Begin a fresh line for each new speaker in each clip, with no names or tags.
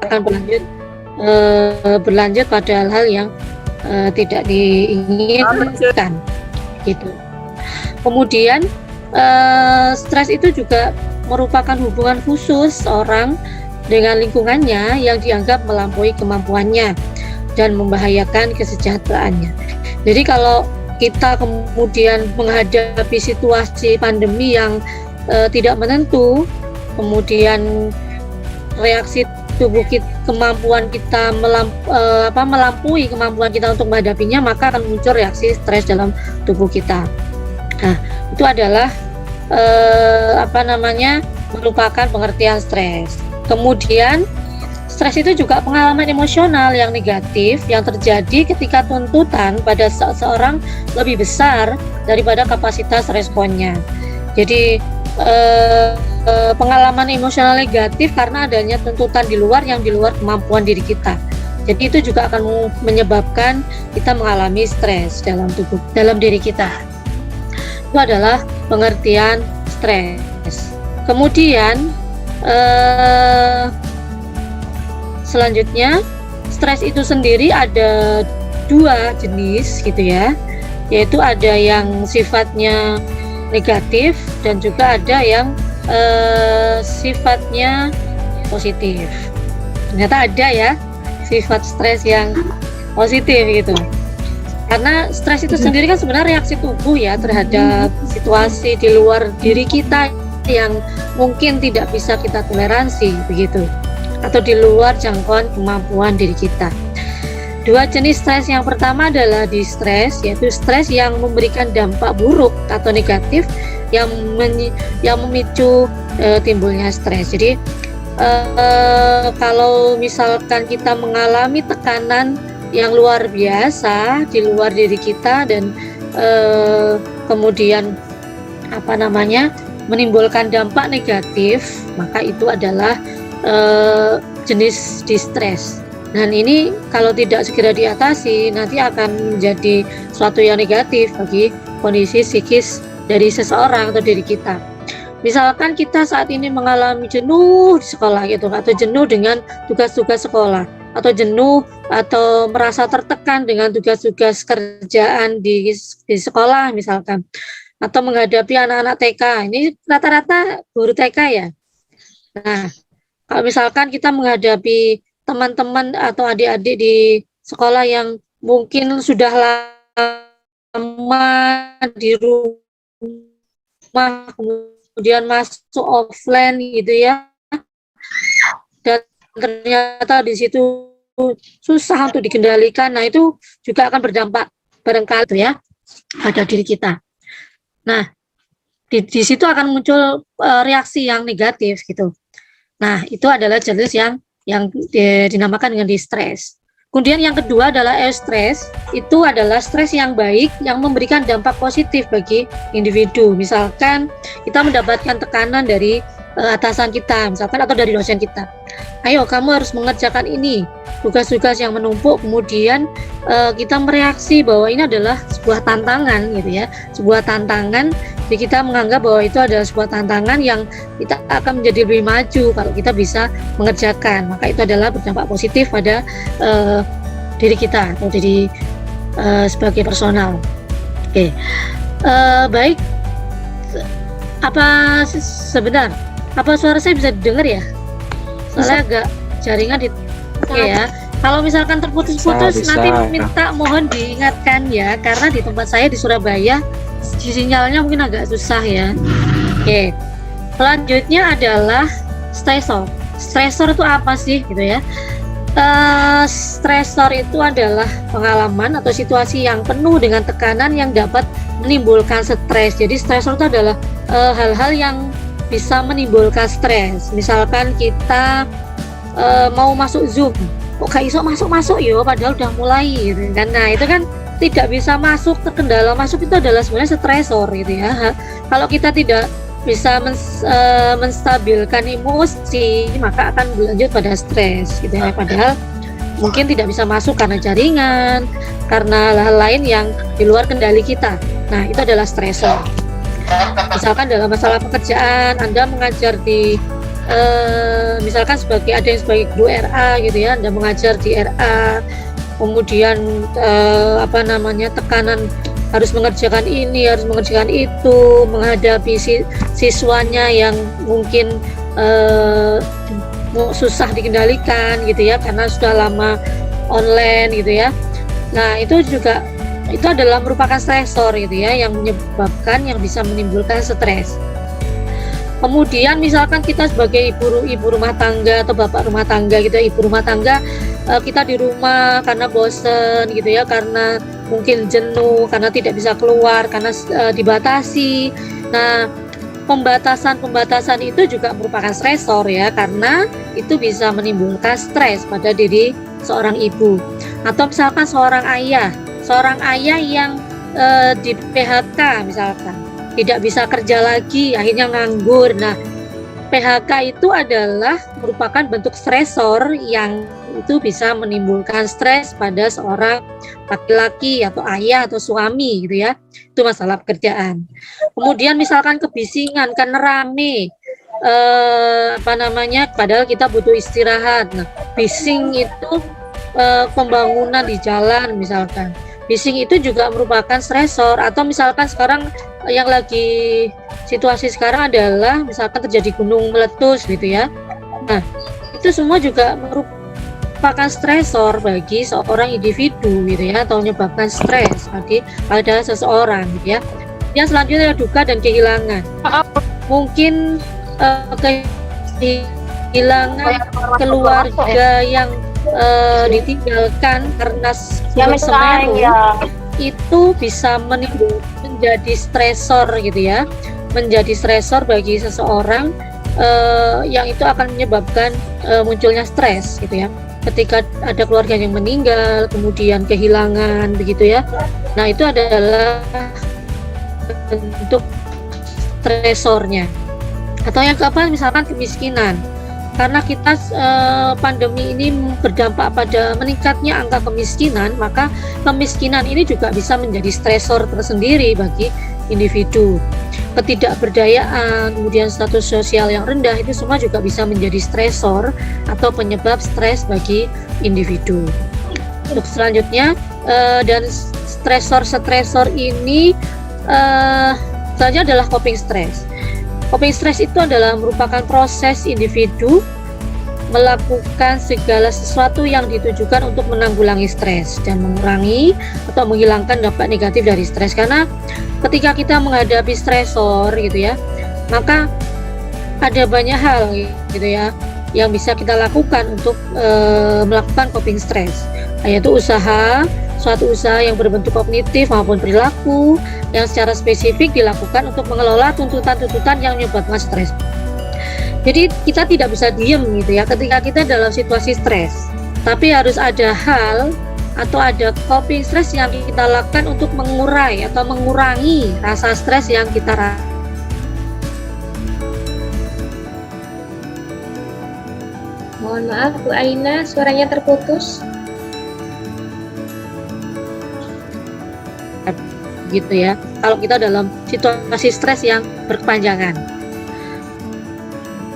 akan berlanjut pada hal-hal yang tidak diinginkan gitu. Kemudian stres itu juga merupakan hubungan khusus orang dengan lingkungannya yang dianggap melampaui kemampuannya dan membahayakan kesejahteraannya. Jadi kalau kita kemudian menghadapi situasi pandemi yang tidak menentu, kemudian reaksi tubuh kita, kemampuan kita melampaui kemampuan kita untuk menghadapinya, maka akan muncul reaksi stres dalam tubuh kita. Nah, itu adalah merupakan pengertian stres. Kemudian stres itu juga pengalaman emosional yang negatif yang terjadi ketika tuntutan pada seseorang lebih besar daripada kapasitas responnya. Jadi pengalaman emosional negatif karena adanya tuntutan di luar kemampuan diri kita. Jadi itu juga akan menyebabkan kita mengalami stres dalam diri kita. Itu adalah pengertian stres. Kemudian selanjutnya, stres itu sendiri ada dua jenis gitu ya, yaitu ada yang sifatnya negatif dan juga ada yang sifatnya positif. Ternyata ada ya sifat stres yang positif gitu. Karena stres itu sendiri kan sebenarnya reaksi tubuh ya terhadap situasi di luar diri kita yang mungkin tidak bisa kita toleransi begitu, atau di luar jangkauan kemampuan diri kita. Dua jenis stres yang pertama adalah distres, yaitu stres yang memberikan dampak buruk atau negatif yang memicu timbulnya stres. Jadi kalau misalkan kita mengalami tekanan yang luar biasa di luar diri kita dan kemudian menimbulkan dampak negatif, maka itu adalah jenis distres. Dan ini kalau tidak segera diatasi nanti akan menjadi suatu yang negatif bagi kondisi psikis dari seseorang atau diri kita. Misalkan kita saat ini mengalami jenuh di sekolah gitu, atau jenuh dengan tugas-tugas sekolah, atau jenuh atau merasa tertekan dengan tugas-tugas kerjaan di sekolah misalkan, atau menghadapi anak-anak TK. Ini rata-rata guru TK ya. Nah, kalau misalkan kita menghadapi teman-teman atau adik-adik di sekolah yang mungkin sudah lama di rumah, kemudian masuk offline gitu ya, dan ternyata di situ susah untuk dikendalikan. Nah, itu juga akan berdampak barangkali tuh ya pada diri kita. Nah, di situ akan muncul reaksi yang negatif gitu. Nah, itu adalah jenis yang dinamakan dengan distres. Kemudian yang kedua adalah eustress. Itu adalah stres yang baik yang memberikan dampak positif bagi individu. Misalkan kita mendapatkan tekanan dari atasan kita misalkan, atau dari dosen kita. Ayo kamu harus mengerjakan ini, tugas-tugas yang menumpuk. Kemudian kita mereaksi bahwa ini adalah sebuah tantangan gitu ya, sebuah tantangan. Jadi kita menganggap bahwa itu adalah sebuah tantangan yang kita akan menjadi lebih maju kalau kita bisa mengerjakan. Maka itu adalah berdampak positif pada diri kita atau diri sebagai personal. Oke. Baik. Sebentar, apa suara saya bisa didengar ya? Soalnya agak jaringan ya. Kalau misalkan terputus-putus nanti mohon diingatkan ya, karena di tempat saya di Surabaya sinyalnya mungkin agak susah ya. Oke. Selanjutnya adalah stresor. Stresor itu apa sih gitu ya? Stresor itu adalah pengalaman atau situasi yang penuh dengan tekanan yang dapat menimbulkan stres. Jadi stresor itu adalah hal-hal yang bisa menimbulkan stres. Misalkan kita mau masuk Zoom, kok gak iso masuk yo, padahal udah mulai gitu kan. Nah, itu kan tidak bisa masuk, terkendala masuk, itu adalah sebenarnya stresor gitu ya. Kalau kita tidak bisa menstabilkan emosi, maka akan berlanjut pada stres gitu ya. Padahal mungkin tidak bisa masuk karena jaringan, karena hal lain yang di luar kendali kita. Nah, itu adalah stresor. Misalkan dalam masalah pekerjaan, Anda mengajar di misalkan ada yang sebagai guru RA gitu ya, Anda mengajar di RA, kemudian tekanan harus mengerjakan ini, harus mengerjakan itu, menghadapi siswanya yang mungkin susah dikendalikan gitu ya, karena sudah lama online gitu ya. Nah, itu adalah merupakan stresor gitu ya, yang bisa menimbulkan stres. Kemudian misalkan kita sebagai ibu rumah tangga atau bapak rumah tangga gitu ya, ibu rumah tangga, kita di rumah karena bosen gitu ya, karena mungkin jenuh, karena tidak bisa keluar, karena dibatasi. Nah, pembatasan itu juga merupakan stresor ya, karena itu bisa menimbulkan stres pada diri seorang ibu. Atau misalkan seorang ayah yang di PHK misalkan, tidak bisa kerja lagi, akhirnya nganggur. Nah, PHK itu adalah merupakan bentuk stresor yang itu bisa menimbulkan stres pada seorang laki-laki atau ayah atau suami gitu ya. Itu masalah pekerjaan. Kemudian misalkan kebisingan karena rame, padahal kita butuh istirahat. Nah, bising itu pembangunan di jalan misalkan. Bising itu juga merupakan stresor. Atau misalkan sekarang yang lagi situasi sekarang adalah misalkan terjadi gunung meletus gitu ya. Nah, itu semua juga merupakan stresor bagi seorang individu gitu ya, atau menyebabkan stres pada seseorang gitu ya. Yang selanjutnya duka dan kehilangan. Mungkin kehilangan keluarga yang ditinggalkan karena Gunung Semeru itu bisa menjadi stresor gitu ya, menjadi stresor bagi seseorang, yang itu akan menyebabkan munculnya stres gitu ya, ketika ada keluarga yang meninggal, kemudian kehilangan begitu ya. Nah, itu adalah bentuk stresornya. Atau yang keempat misalkan kemiskinan. Karena kita pandemi ini berdampak pada meningkatnya angka kemiskinan, maka kemiskinan ini juga bisa menjadi stresor tersendiri bagi individu. Ketidakberdayaan, kemudian status sosial yang rendah, itu semua juga bisa menjadi stresor atau penyebab stres bagi individu. Untuk selanjutnya, dan stresor ini selanjutnya adalah coping stress. Coping stress itu adalah merupakan proses individu melakukan segala sesuatu yang ditujukan untuk menanggulangi stres dan mengurangi atau menghilangkan dampak negatif dari stres. Karena ketika kita menghadapi stresor gitu ya, maka ada banyak hal gitu ya yang bisa kita lakukan untuk melakukan coping stress, yaitu suatu usaha yang berbentuk kognitif maupun perilaku yang secara spesifik dilakukan untuk mengelola tuntutan-tuntutan yang menyebabkan stres. Jadi kita tidak bisa diem gitu ya ketika kita dalam situasi stres, tapi harus ada hal atau ada coping stress yang kita lakukan untuk mengurai atau mengurangi rasa stres yang kita rasakan.
Mohon maaf Bu Aina, suaranya terputus.
Gitu ya, kalau kita dalam situasi stres yang berkepanjangan.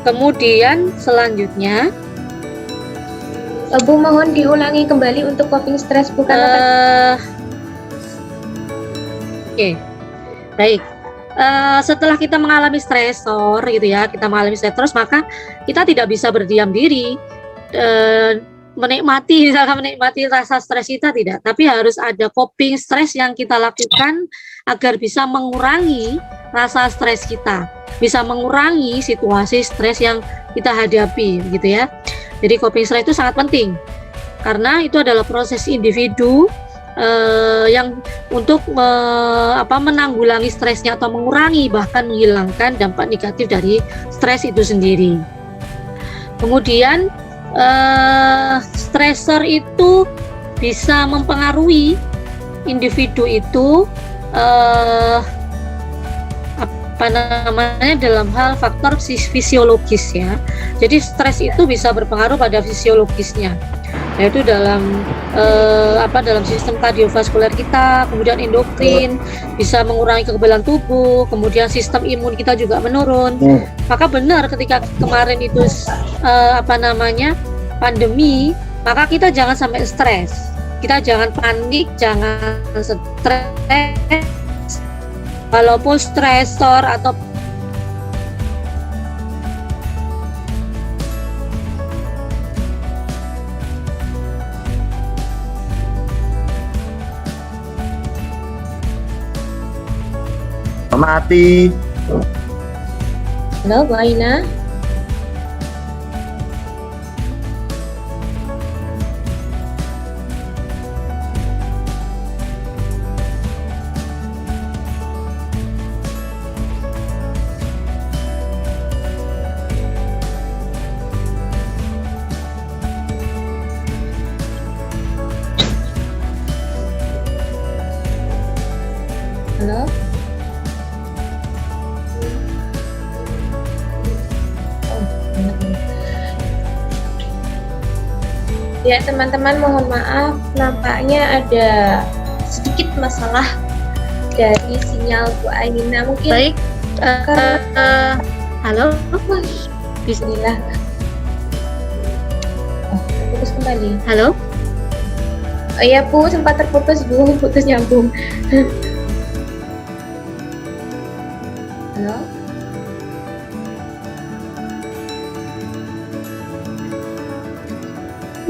Kemudian selanjutnya,
Bu mohon diulangi kembali untuk coping stress bukan
Oke. Baik. Setelah kita mengalami stresor gitu ya, terus maka kita tidak bisa berdiam diri menikmati rasa stres kita, tidak, tapi harus ada coping stres yang kita lakukan agar bisa mengurangi rasa stres kita, bisa mengurangi situasi stres yang kita hadapi gitu ya. Jadi coping stress itu sangat penting karena itu adalah proses individu yang untuk menanggulangi stresnya atau mengurangi bahkan menghilangkan dampak negatif dari stres itu sendiri. Kemudian stresor itu bisa mempengaruhi individu itu dalam hal faktor fisiologis ya. Jadi stres itu bisa berpengaruh pada fisiologisnya. yaitu dalam dalam sistem kardiovaskuler kita, kemudian endokrin, bisa mengurangi kekebalan tubuh, kemudian sistem imun kita juga menurun. Maka benar ketika kemarin itu pandemi, maka kita jangan sampai stres, kita jangan panik, jangan stres. Walaupun stresor atau
mati.
Halo, Bu Aina. Halo. Ya teman-teman, mohon maaf, nampaknya ada sedikit masalah dari sinyal Bu Aina. Mungkin
baik. Halo.
Bismillah. Putus kembali.
Halo.
Oh ya Bu, sempat terputus Bu, putus nyambung. Halo.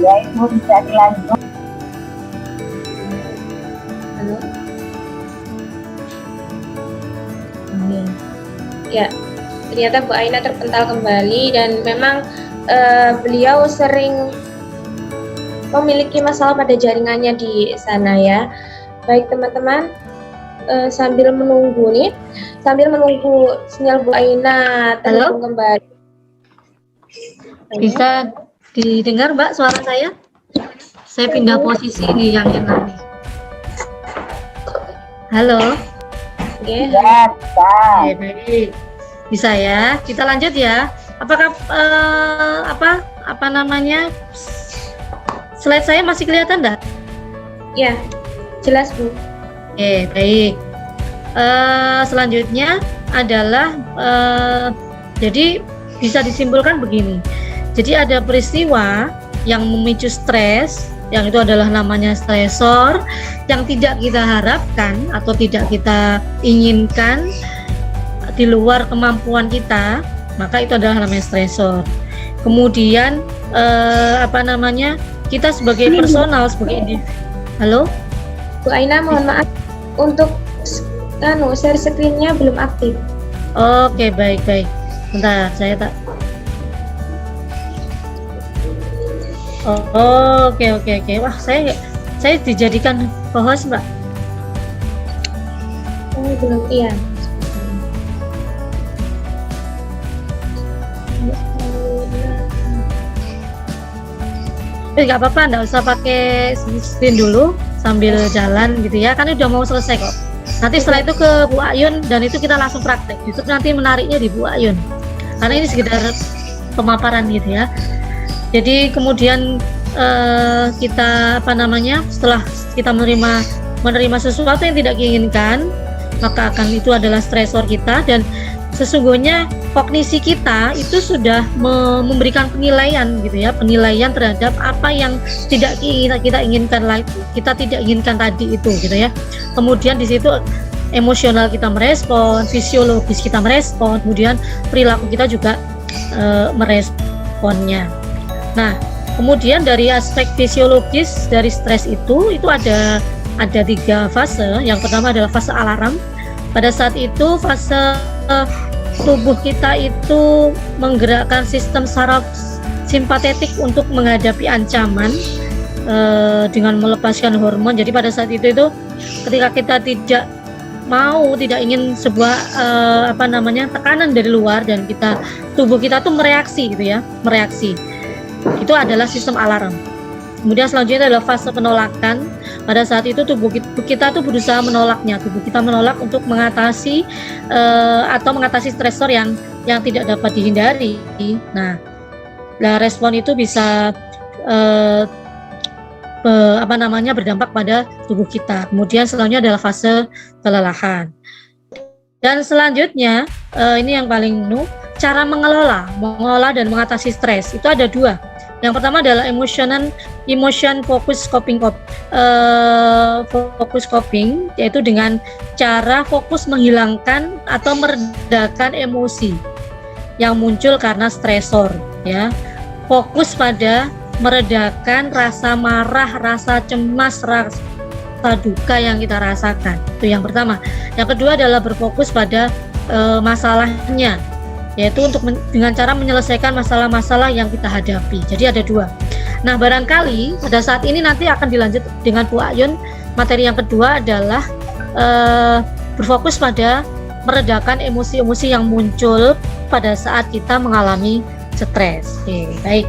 Ya, Ibu bisa dilanjut.
Halo. Amin. Ya, ternyata Bu Aina terpental kembali dan memang beliau sering memiliki masalah pada jaringannya di sana ya. Baik teman-teman, sambil menunggu sinyal Bu Aina terhubung kembali.
Bisa didengar Mbak suara saya? Saya pindah posisi nih yang enak nih. Halo.
Oke.
Ya, bisa.
Oke, baik. Bisa ya. Kita lanjut ya. Apakah slide saya masih kelihatan enggak?
Ya, jelas Bu.
Oke, baik. Selanjutnya adalah jadi bisa disimpulkan begini. Jadi ada peristiwa yang memicu stres, yang itu adalah namanya stresor, yang tidak kita harapkan atau tidak kita inginkan di luar kemampuan kita, maka itu adalah namanya stresor. Kemudian kita sebagai personal, sebagai individu. Halo?
Bu Aina, mohon maaf untuk share screen-nya belum aktif.
Oke, baik. Bentar, saya tak. Oke. Wah, saya dijadikan co-host, Mbak.
Oh, belum, iya.
Nggak apa-apa, nggak usah pakai screen dulu sambil jalan gitu ya, kan udah mau selesai kok. Nanti setelah itu ke Bu Ayun dan itu kita langsung praktek. Justru nanti menariknya di Bu Ayun, karena ini sekedar pemaparan gitu ya. Jadi kemudian kita setelah kita menerima sesuatu yang tidak diinginkan, maka akan itu adalah stresor kita, dan sesungguhnya kognisi kita itu sudah memberikan penilaian gitu ya, penilaian terhadap apa yang tidak kita inginkan kita tidak inginkan tadi itu gitu ya. Kemudian di situ emosional kita merespon, fisiologis kita merespon, kemudian perilaku kita juga meresponnya. Nah, kemudian dari aspek fisiologis dari stres itu ada 3 fase. Yang pertama adalah fase alarm. Pada saat itu fase tubuh kita itu menggerakkan sistem saraf simpatetik untuk menghadapi ancaman dengan melepaskan hormon. Jadi pada saat itu ketika kita tidak ingin sebuah tekanan dari luar, dan tubuh kita tuh mereaksi gitu ya, itu adalah sistem alarm. Kemudian selanjutnya adalah fase penolakan. Pada saat itu tubuh kita tuh berusaha menolaknya. Tubuh kita menolak untuk mengatasi stresor yang tidak dapat dihindari. Nah, respon itu bisa berdampak pada tubuh kita. Kemudian selanjutnya adalah fase kelelahan. Dan selanjutnya ini yang paling cara mengelola dan mengatasi stres itu ada dua. Yang pertama adalah emotion focus coping, yaitu dengan cara fokus menghilangkan atau meredakan emosi yang muncul karena stresor, ya. Fokus pada meredakan rasa marah, rasa cemas, rasa duka yang kita rasakan. Itu yang pertama. Yang kedua adalah berfokus pada masalahnya, yaitu dengan cara menyelesaikan masalah-masalah yang kita hadapi. Jadi ada dua. Nah, barangkali pada saat ini nanti akan dilanjut dengan Bu Ayun. Materi yang kedua adalah berfokus pada meredakan emosi-emosi yang muncul pada saat kita mengalami stres. Oke, baik.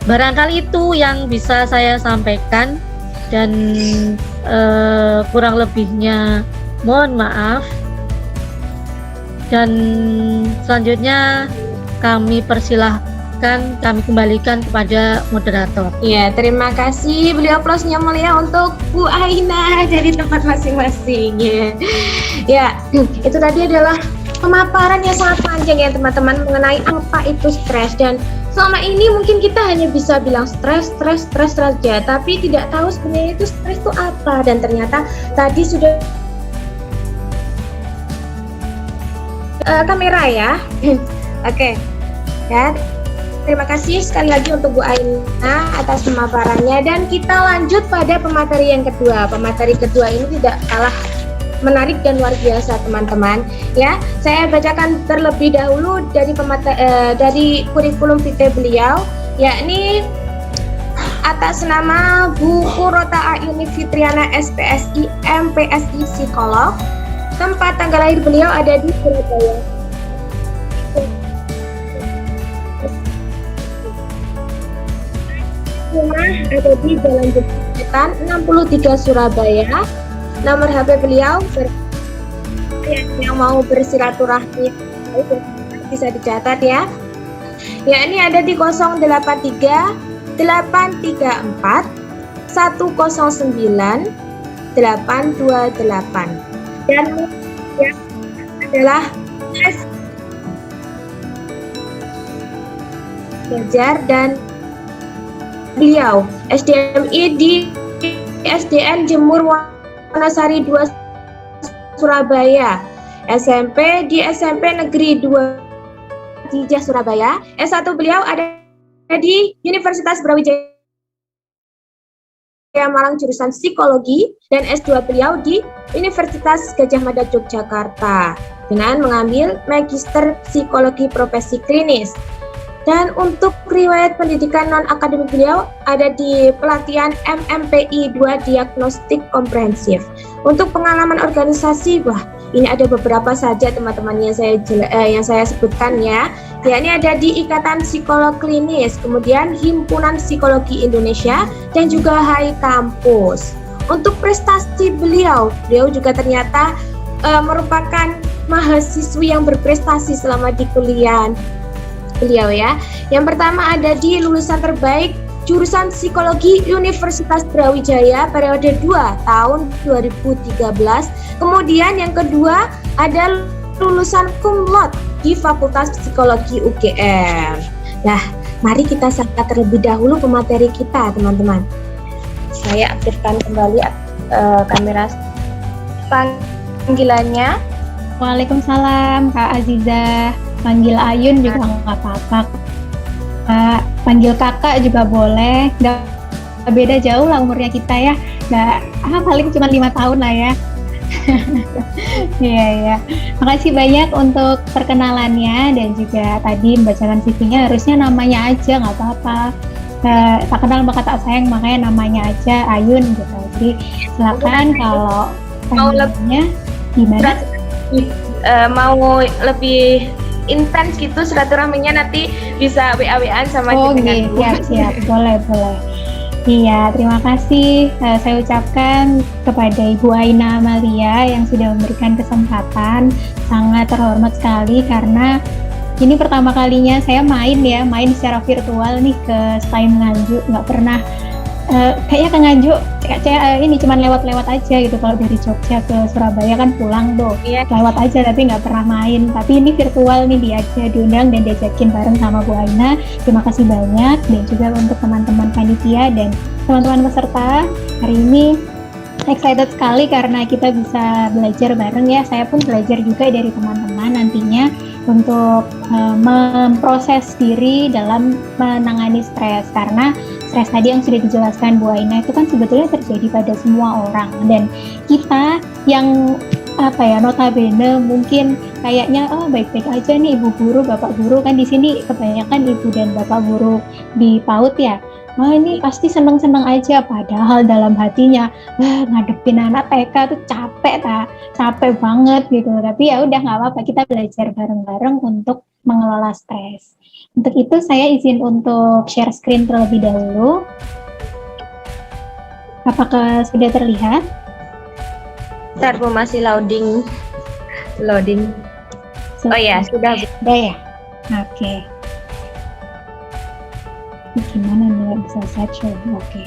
Barangkali itu yang bisa saya sampaikan, dan kurang lebihnya mohon maaf. Dan selanjutnya kami kembalikan kepada moderator.
Ya, terima kasih. Beliau aplausnya mulia untuk Bu Aina dari tempat masing-masing. Ya, itu tadi adalah pemaparan yang sangat panjang ya teman-teman mengenai apa itu stres. Dan selama ini mungkin kita hanya bisa bilang stres saja, tapi tidak tahu sebenarnya itu stres itu apa. Dan ternyata tadi sudah kamera ya. Oke. Ya. Terima kasih sekali lagi untuk Bu Aina atas pemaparannya, dan kita lanjut pada pemateri yang kedua. Pemateri kedua ini tidak kalah menarik dan luar biasa teman-teman. Ya, saya bacakan terlebih dahulu dari kurikulum vitae beliau, yakni atas nama Bu Qurrota Ayuni Fitriana SPSI MPSI Psikolog. Tempat tanggal lahir beliau ada di Surabaya. Rumah ada di Jalan Jembatan 63 Surabaya. Nomor HP beliau yang mau bersilaturahmi bisa dicatat ya. Ya, ini ada di 083 834 109 828. Dan yang adalah belajar dan beliau SDMI di SDN Jemur Wanasari 2 Surabaya, SMP di SMP Negeri 2 Jijah Surabaya. S1 beliau ada di Universitas Brawijaya Malang jurusan Psikologi, dan S2 beliau di Universitas Gadjah Mada Yogyakarta dengan mengambil Magister Psikologi Profesi Klinis. Dan untuk riwayat pendidikan non-akademik beliau ada di pelatihan MMPI 2 Diagnostik Komprehensif. Untuk pengalaman organisasi, wah ini ada beberapa saja teman-teman yang saya sebutkan ya. Ya, ini ada di Ikatan Psikolog Klinis, kemudian Himpunan Psikologi Indonesia, dan juga HI Kampus. Untuk prestasi beliau juga ternyata merupakan mahasiswi yang berprestasi selama di kuliah beliau ya. Yang pertama ada di lulusan terbaik jurusan Psikologi Universitas Brawijaya periode 2 tahun 2013. Kemudian yang kedua ada lulusan cum laude di Fakultas Psikologi UGM. Nah, mari kita sapa terlebih dahulu pemateri kita, teman-teman. Saya aktifkan kembali kamera panggilannya.
Waalaikumsalam Kak Aziza. Panggil Ayun juga nggak apa-apa. Kak, panggil kakak juga boleh. Nggak beda jauh lah umurnya kita ya. Paling cuma 5 tahun lah ya. Iya. Makasih banyak untuk perkenalannya, dan juga tadi membacakan CV-nya. Harusnya namanya aja nggak apa-apa. Tak kenal maka tak sayang, makanya namanya aja Ayun gitu. Jadi silakan kalau
mau lebih
gimana?
Mau lebih intens gitu silaturahminya, nanti bisa WA-WA-an sama
jenengan. Siap, boleh. Iya, terima kasih saya ucapkan kepada Ibu Aina Amalia yang sudah memberikan kesempatan. Sangat terhormat sekali karena ini pertama kalinya saya main secara virtual nih ke STIM Nganjuk. Nggak pernah kayaknya ke Nganjuk ini cuman lewat-lewat aja gitu. Kalau dari Jogja ke Surabaya kan pulang tuh lewat aja, tapi nggak pernah main. Tapi ini virtual nih, diundang dan diajakin bareng sama Bu Aina. Terima kasih banyak, dan juga untuk teman-teman panitia dan teman-teman peserta hari ini. Excited sekali karena kita bisa belajar bareng ya. Saya pun belajar juga dari teman-teman nantinya untuk memproses diri dalam menangani stres, karena stres tadi yang sudah dijelaskan Bu Aina itu kan sebetulnya terjadi pada semua orang, dan kita yang notabene mungkin kayaknya baik-baik aja nih ibu guru, bapak guru, kan di sini kebanyakan ibu dan bapak guru di PAUD ya. Ini pasti seneng-seneng aja, padahal dalam hatinya ngadepin anak TK tuh capek banget gitu. Tapi ya udah, nggak apa-apa, kita belajar bareng-bareng untuk mengelola stres. Untuk itu saya izin untuk share screen terlebih dahulu. Apakah sudah terlihat?
Bentar, Bu, masih loading. Oh ya, sudah.
Sudah ya? Oke. Gimana nih bisa search? Oke.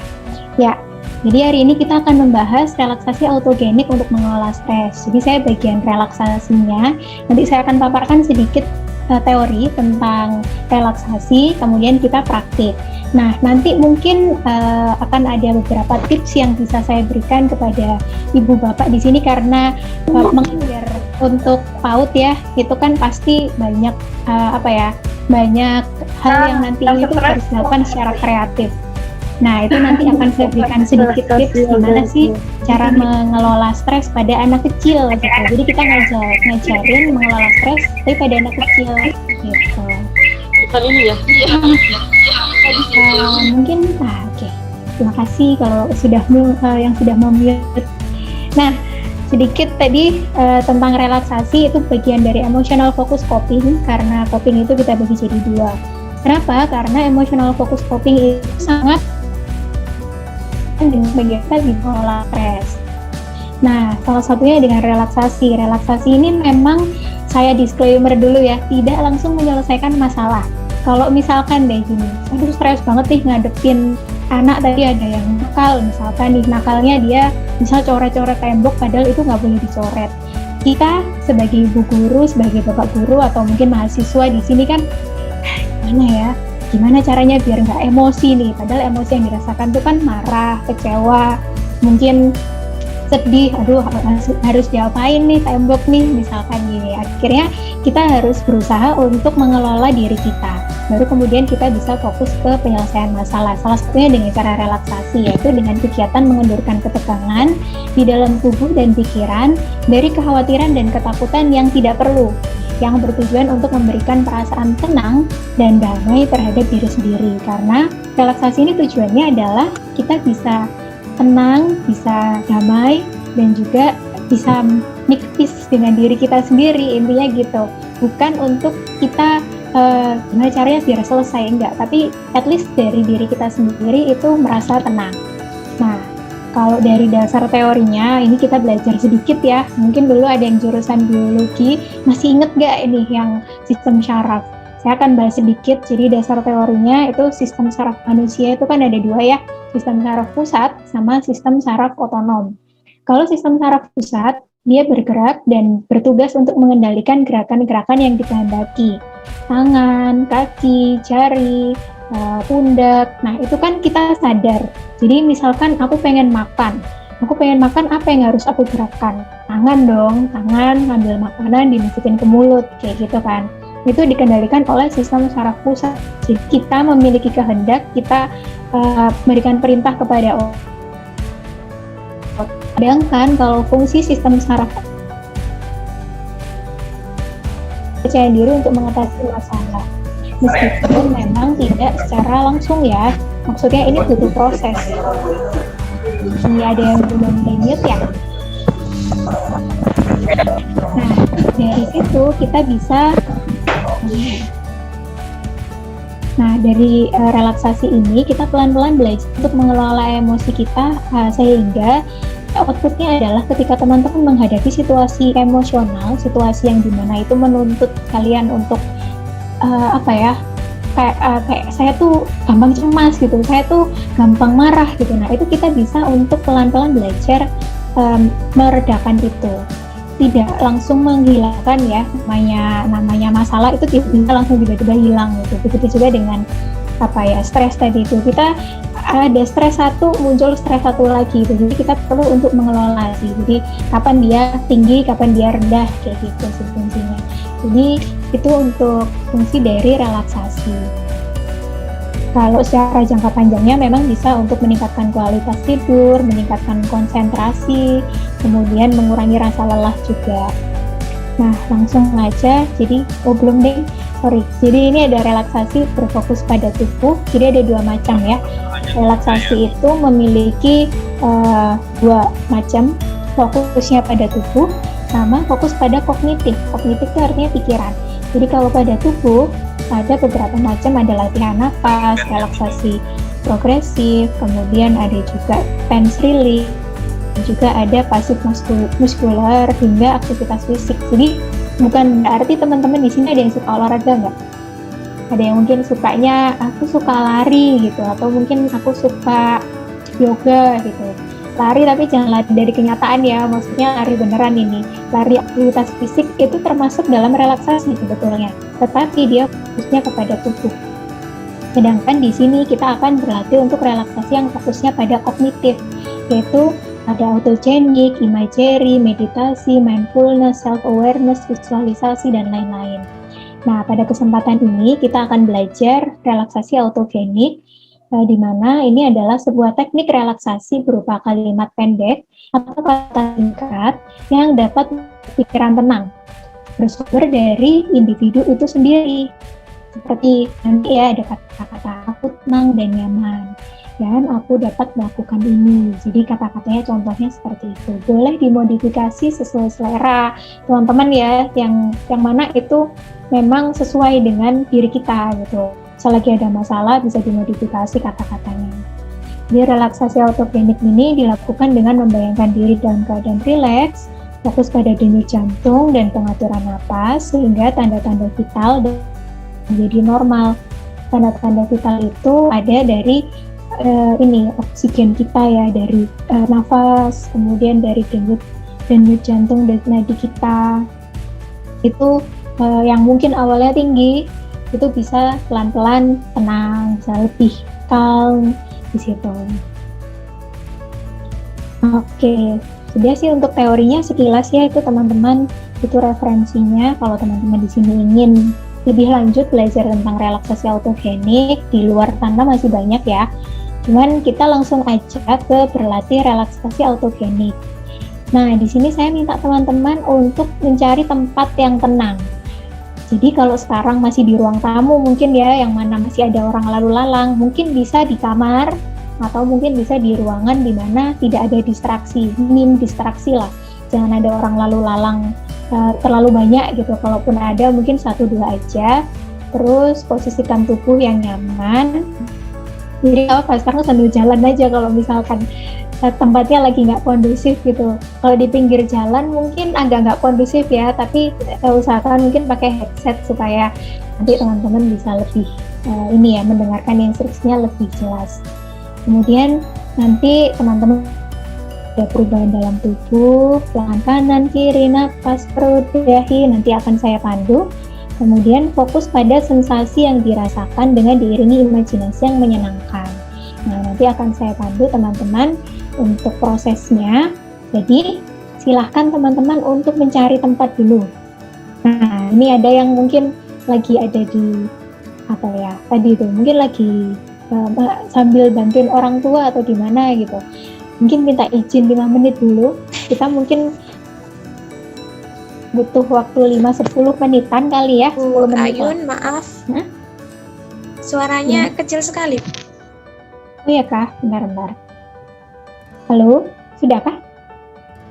Ya, jadi hari ini kita akan membahas relaksasi autogenik untuk mengelola stres. Jadi saya bagian relaksasinya. Nanti saya akan paparkan sedikit teori tentang relaksasi, kemudian kita praktik. Nah, nanti mungkin akan ada beberapa tips yang bisa saya berikan kepada ibu bapak di sini, karena menghindar untuk PAUD ya, itu kan pasti banyak banyak hal yang nanti itu harus dilakukan secara kreatif. Nah, itu nanti akan saya berikan sedikit tips gimana sih cara mengelola stres pada anak kecil gitu. Jadi kita ngajarin mengelola stres tapi pada anak kecil gitu.
Bukan ini ya?
Mungkin oke. Terima kasih kalau yang sudah memute. Nah, sedikit tadi tentang relaksasi, itu bagian dari emotional focus coping, karena coping itu kita bagi jadi dua. Kenapa? Karena emotional focus coping itu sangat bagian kita di mengelola stres. Nah, salah satunya dengan relaksasi. Relaksasi ini memang saya disclaimer dulu ya, tidak langsung menyelesaikan masalah. Kalau misalkan deh gini, aduh stres banget nih ngadepin anak, tadi ada yang nakal, misalkan nih nakalnya dia misal coret-coret tembok, padahal itu nggak boleh dicoret. Kita sebagai ibu guru, sebagai bapak guru, atau mungkin mahasiswa di sini kan, gimana caranya biar nggak emosi nih, padahal emosi yang dirasakan tuh kan marah, kecewa, mungkin sedih, aduh harus diapain nih tembok nih, misalkan gini. Akhirnya kita harus berusaha untuk mengelola diri kita, baru kemudian kita bisa fokus ke penyelesaian masalah. Salah satunya dengan cara relaksasi, yaitu dengan kegiatan mengendurkan ketegangan di dalam tubuh dan pikiran dari kekhawatiran dan ketakutan yang tidak perlu, yang bertujuan untuk memberikan perasaan tenang dan damai terhadap diri sendiri. Karena relaksasi ini tujuannya adalah kita bisa tenang, bisa damai, dan juga bisa make peace dengan diri kita sendiri, intinya gitu. Bukan untuk kita gimana caranya biar selesai, enggak, tapi at least dari diri kita sendiri itu merasa tenang. Nah, kalau dari dasar teorinya, ini kita belajar sedikit ya. Mungkin dulu ada yang jurusan biologi, masih inget nggak ini yang sistem syaraf? Saya akan bahas sedikit. Jadi dasar teorinya itu sistem saraf manusia itu kan ada dua ya, sistem saraf pusat sama sistem saraf otonom. Kalau sistem saraf pusat, dia bergerak dan bertugas untuk mengendalikan gerakan-gerakan yang dikehendaki. Tangan, kaki, jari, pundak. Nah, itu kan kita sadar. Jadi misalkan aku pengen makan, apa yang harus aku gerakkan? Tangan dong, ngambil makanan, dimasukin ke mulut, kayak gitu kan. Itu dikendalikan oleh sistem saraf pusat. Jadi kita memiliki kehendak, kita memberikan perintah kepada otot. Sedangkan kalau fungsi sistem saraf percaya diri untuk mengatasi masalah, meskipun memang tidak secara langsung ya, maksudnya ini butuh proses. Ini ada yang belum di-mute ya. Nah, dari situ kita bisa dari relaksasi ini kita pelan-pelan belajar untuk mengelola emosi kita, sehingga outputnya adalah ketika teman-teman menghadapi situasi emosional, situasi yang dimana itu menuntut kalian untuk kayak saya tuh gampang cemas gitu, saya tuh gampang marah gitu. Nah itu kita bisa untuk pelan-pelan belajar meredakan itu, tidak langsung menghilangkan ya, namanya masalah itu tidak bisa langsung tiba-tiba hilang gitu. Begitu juga dengan stres tadi itu, kita ada stres satu muncul stres satu lagi gitu. Jadi kita perlu untuk mengelola sih, jadi kapan dia tinggi kapan dia rendah kayak gitu sih fungsinya. Jadi itu untuk fungsi dari relaksasi. Kalau secara jangka panjangnya memang bisa untuk meningkatkan kualitas tidur, meningkatkan konsentrasi, kemudian mengurangi rasa lelah juga. Nah langsung aja, jadi belum deh, sorry. Jadi ini ada relaksasi berfokus pada tubuh. Jadi ada 2 macam ya. Relaksasi itu memiliki 2 macam, fokusnya pada tubuh sama fokus pada kognitif. Kognitif itu artinya pikiran. Jadi kalau pada tubuh ada beberapa macam, ada latihan nafas, relaksasi progresif, kemudian ada juga tense release, juga ada pasif muskular hingga aktivitas fisik. Jadi bukan berarti teman-teman di sini ada yang suka olahraga nggak? Ada yang mungkin sukanya aku suka lari gitu, atau mungkin aku suka yoga gitu. Lari tapi jangan lari dari kenyataan ya, maksudnya lari beneran ini. Lari aktivitas fisik itu termasuk dalam relaksasi sebetulnya, tetapi dia fokusnya kepada tubuh. Sedangkan di sini kita akan berlatih untuk relaksasi yang fokusnya pada kognitif, yaitu ada autogenik, imagery, meditasi, mindfulness, self-awareness, visualisasi, dan lain-lain. Nah, pada kesempatan ini kita akan belajar relaksasi autogenik, di mana ini adalah sebuah teknik relaksasi berupa kalimat pendek atau kata singkat yang dapat pikiran tenang, bersumber dari individu itu sendiri. Seperti nanti ya ada kata-kata aku tenang dan nyaman, dan aku dapat melakukan ini. Jadi kata-katanya contohnya seperti itu. Boleh dimodifikasi sesuai selera teman-teman ya, yang mana itu memang sesuai dengan diri kita gitu. Selagi ada masalah bisa dimodifikasi kata-katanya. Di relaksasi autogenik ini dilakukan dengan membayangkan diri dalam keadaan rileks, fokus pada denyut jantung dan pengaturan napas sehingga tanda-tanda vital menjadi normal. Tanda-tanda vital itu ada dari oksigen kita ya, dari nafas, kemudian dari denyut jantung dan nadi kita. Itu yang mungkin awalnya tinggi, itu bisa pelan-pelan tenang, bisa lebih calm di situ. Oke, sudah sih untuk teorinya sekilas ya, itu teman-teman, itu referensinya. Kalau teman-teman di sini ingin lebih lanjut belajar tentang relaksasi autogenik, di luar sana masih banyak ya. Cuman kita langsung aja ke berlatih relaksasi autogenik. Nah, di sini saya minta teman-teman untuk mencari tempat yang tenang. Jadi kalau sekarang masih di ruang tamu mungkin ya, yang mana masih ada orang lalu lalang, mungkin bisa di kamar atau mungkin bisa di ruangan di mana tidak ada distraksi, minim distraksi lah. Jangan ada orang lalu lalang terlalu banyak gitu. Kalaupun ada mungkin 1-2 aja. Terus posisikan tubuh yang nyaman. Jadi sekarang sambil jalan aja kalau misalkan tempatnya lagi nggak kondusif gitu. Kalau di pinggir jalan mungkin agak nggak kondusif ya, tapi usahakan mungkin pakai headset supaya nanti teman-teman bisa lebih mendengarkan instruksinya lebih jelas. Kemudian nanti teman-teman ada perubahan dalam tubuh, pelan kanan, kiri, napas, perut, dahi, nanti akan saya pandu. Kemudian fokus pada sensasi yang dirasakan dengan diiringi imajinasi yang menyenangkan. Nah, nanti akan saya pandu teman-teman untuk prosesnya. Jadi silahkan teman-teman untuk mencari tempat dulu. Nah, ini ada yang mungkin lagi ada di tadi itu mungkin lagi sambil bantuin orang tua atau di mana gitu. Mungkin minta izin 5 menit dulu. Kita mungkin butuh waktu 5-10 menitan kali ya. 10 menit.
Ayun, maaf. Suaranya kecil sekali.
Oh ya Kak, bentar. Halo, sudah kah?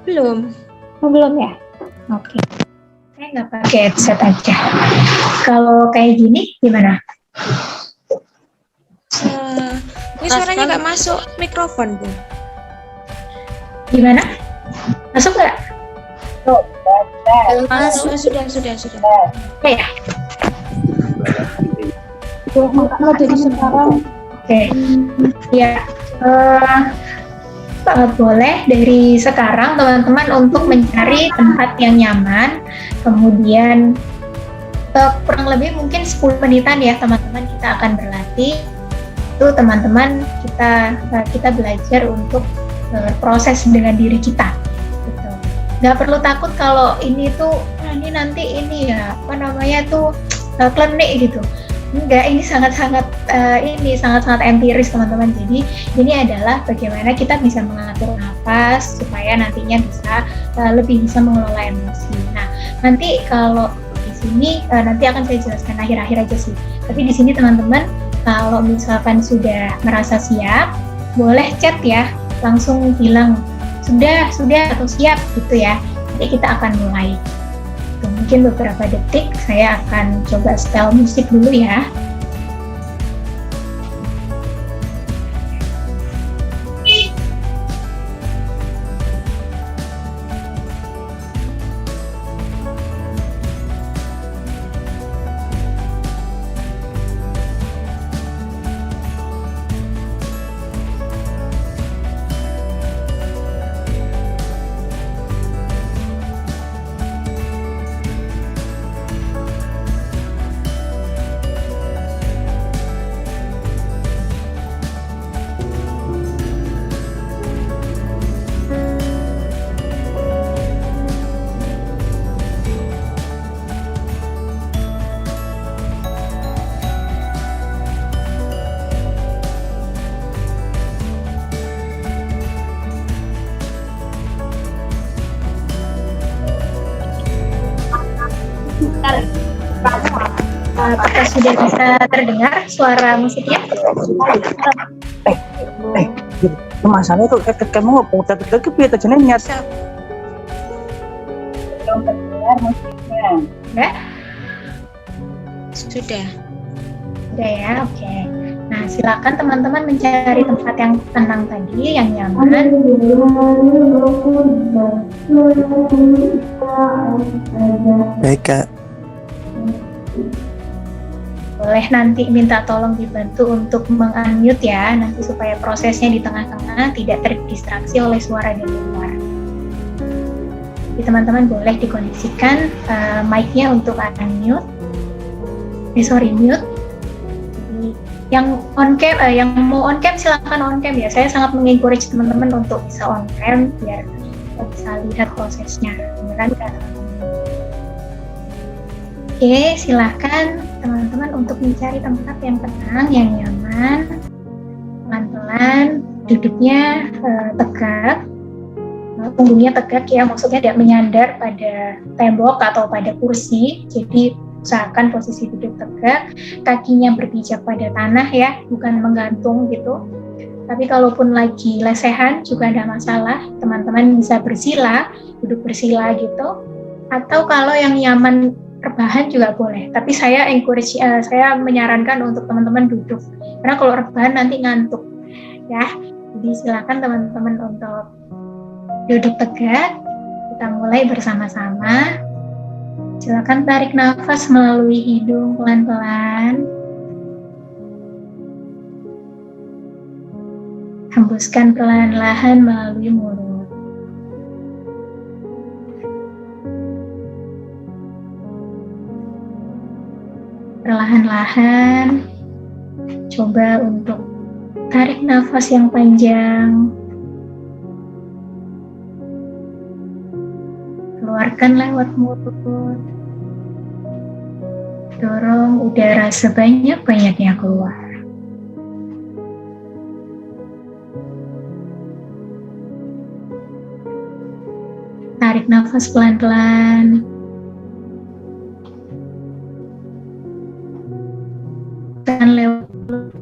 Belum.
Oh, belum ya? Oke. Saya nggak pakai headset aja. Kalau kayak gini, gimana?
Ini suaranya nggak masuk mikrofon, Bu.
Gimana? Masuk nggak?
Masuk. Sudah.
Ya.
Mulai dari sekarang.
Oke, ya. Boleh dari sekarang teman-teman untuk mencari tempat yang nyaman, kemudian kurang lebih mungkin 10 menitan ya teman-teman kita akan berlatih. Itu teman-teman kita belajar untuk proses dengan diri kita. Gitu. Nggak perlu takut kalau ini tuh ini nanti ini ya apa namanya tuh klinik gitu. Enggak, ini sangat-sangat empiris teman-teman. Jadi ini adalah bagaimana kita bisa mengatur nafas supaya nantinya lebih bisa mengelola emosi. Nah, nanti kalau di sini nanti akan saya jelaskan akhir-akhir aja sih. Tapi di sini teman-teman kalau misalkan sudah merasa siap, boleh chat ya, langsung bilang sudah atau siap gitu ya. Jadi kita akan mulai. Mungkin beberapa detik saya akan coba setel musik dulu ya. Apakah sudah bisa terdengar suara musiknya?
Masalahnya tuh kamu tapi kita jenenge nyasar.
Belum terdengar musiknya.
Enggak?
Sudah.
Sudah ya, oke. Nah, silakan teman-teman mencari tempat yang tenang tadi, yang nyaman.
Baik, Kak.
Boleh nanti minta tolong dibantu untuk meng-unmute ya, nanti supaya prosesnya di tengah-tengah tidak terdistraksi oleh suara dari luar. Jadi teman-teman boleh dikoneksikan mic-nya untuk unmute. Mute. Jadi, yang on cam, yang mau on cam silakan on cam ya. Saya sangat mengencourage teman-teman untuk bisa on cam biar kita bisa lihat prosesnya, beneran kan? Oke, silakan teman-teman untuk mencari tempat yang tenang, yang nyaman, pelan-pelan, duduknya tegak, punggungnya tegak ya, maksudnya tidak menyandar pada tembok atau pada kursi, jadi usahakan posisi duduk tegak, kakinya berpijak pada tanah ya, bukan menggantung gitu. Tapi kalaupun lagi lesehan juga ada masalah, teman-teman bisa bersila, duduk bersila gitu, atau kalau yang nyaman rebahan juga boleh, tapi saya menyarankan untuk teman-teman duduk, karena kalau rebahan nanti ngantuk ya. Jadi silakan teman-teman untuk duduk tegak. Kita mulai bersama-sama. Silakan tarik nafas melalui hidung pelan-pelan, hembuskan pelan-pelan melalui mulut. Perlahan-lahan, coba untuk tarik nafas yang panjang, keluarkan lewat mulut, dorong udara sebanyak-banyaknya keluar. Tarik nafas pelan-pelan. Dan lewat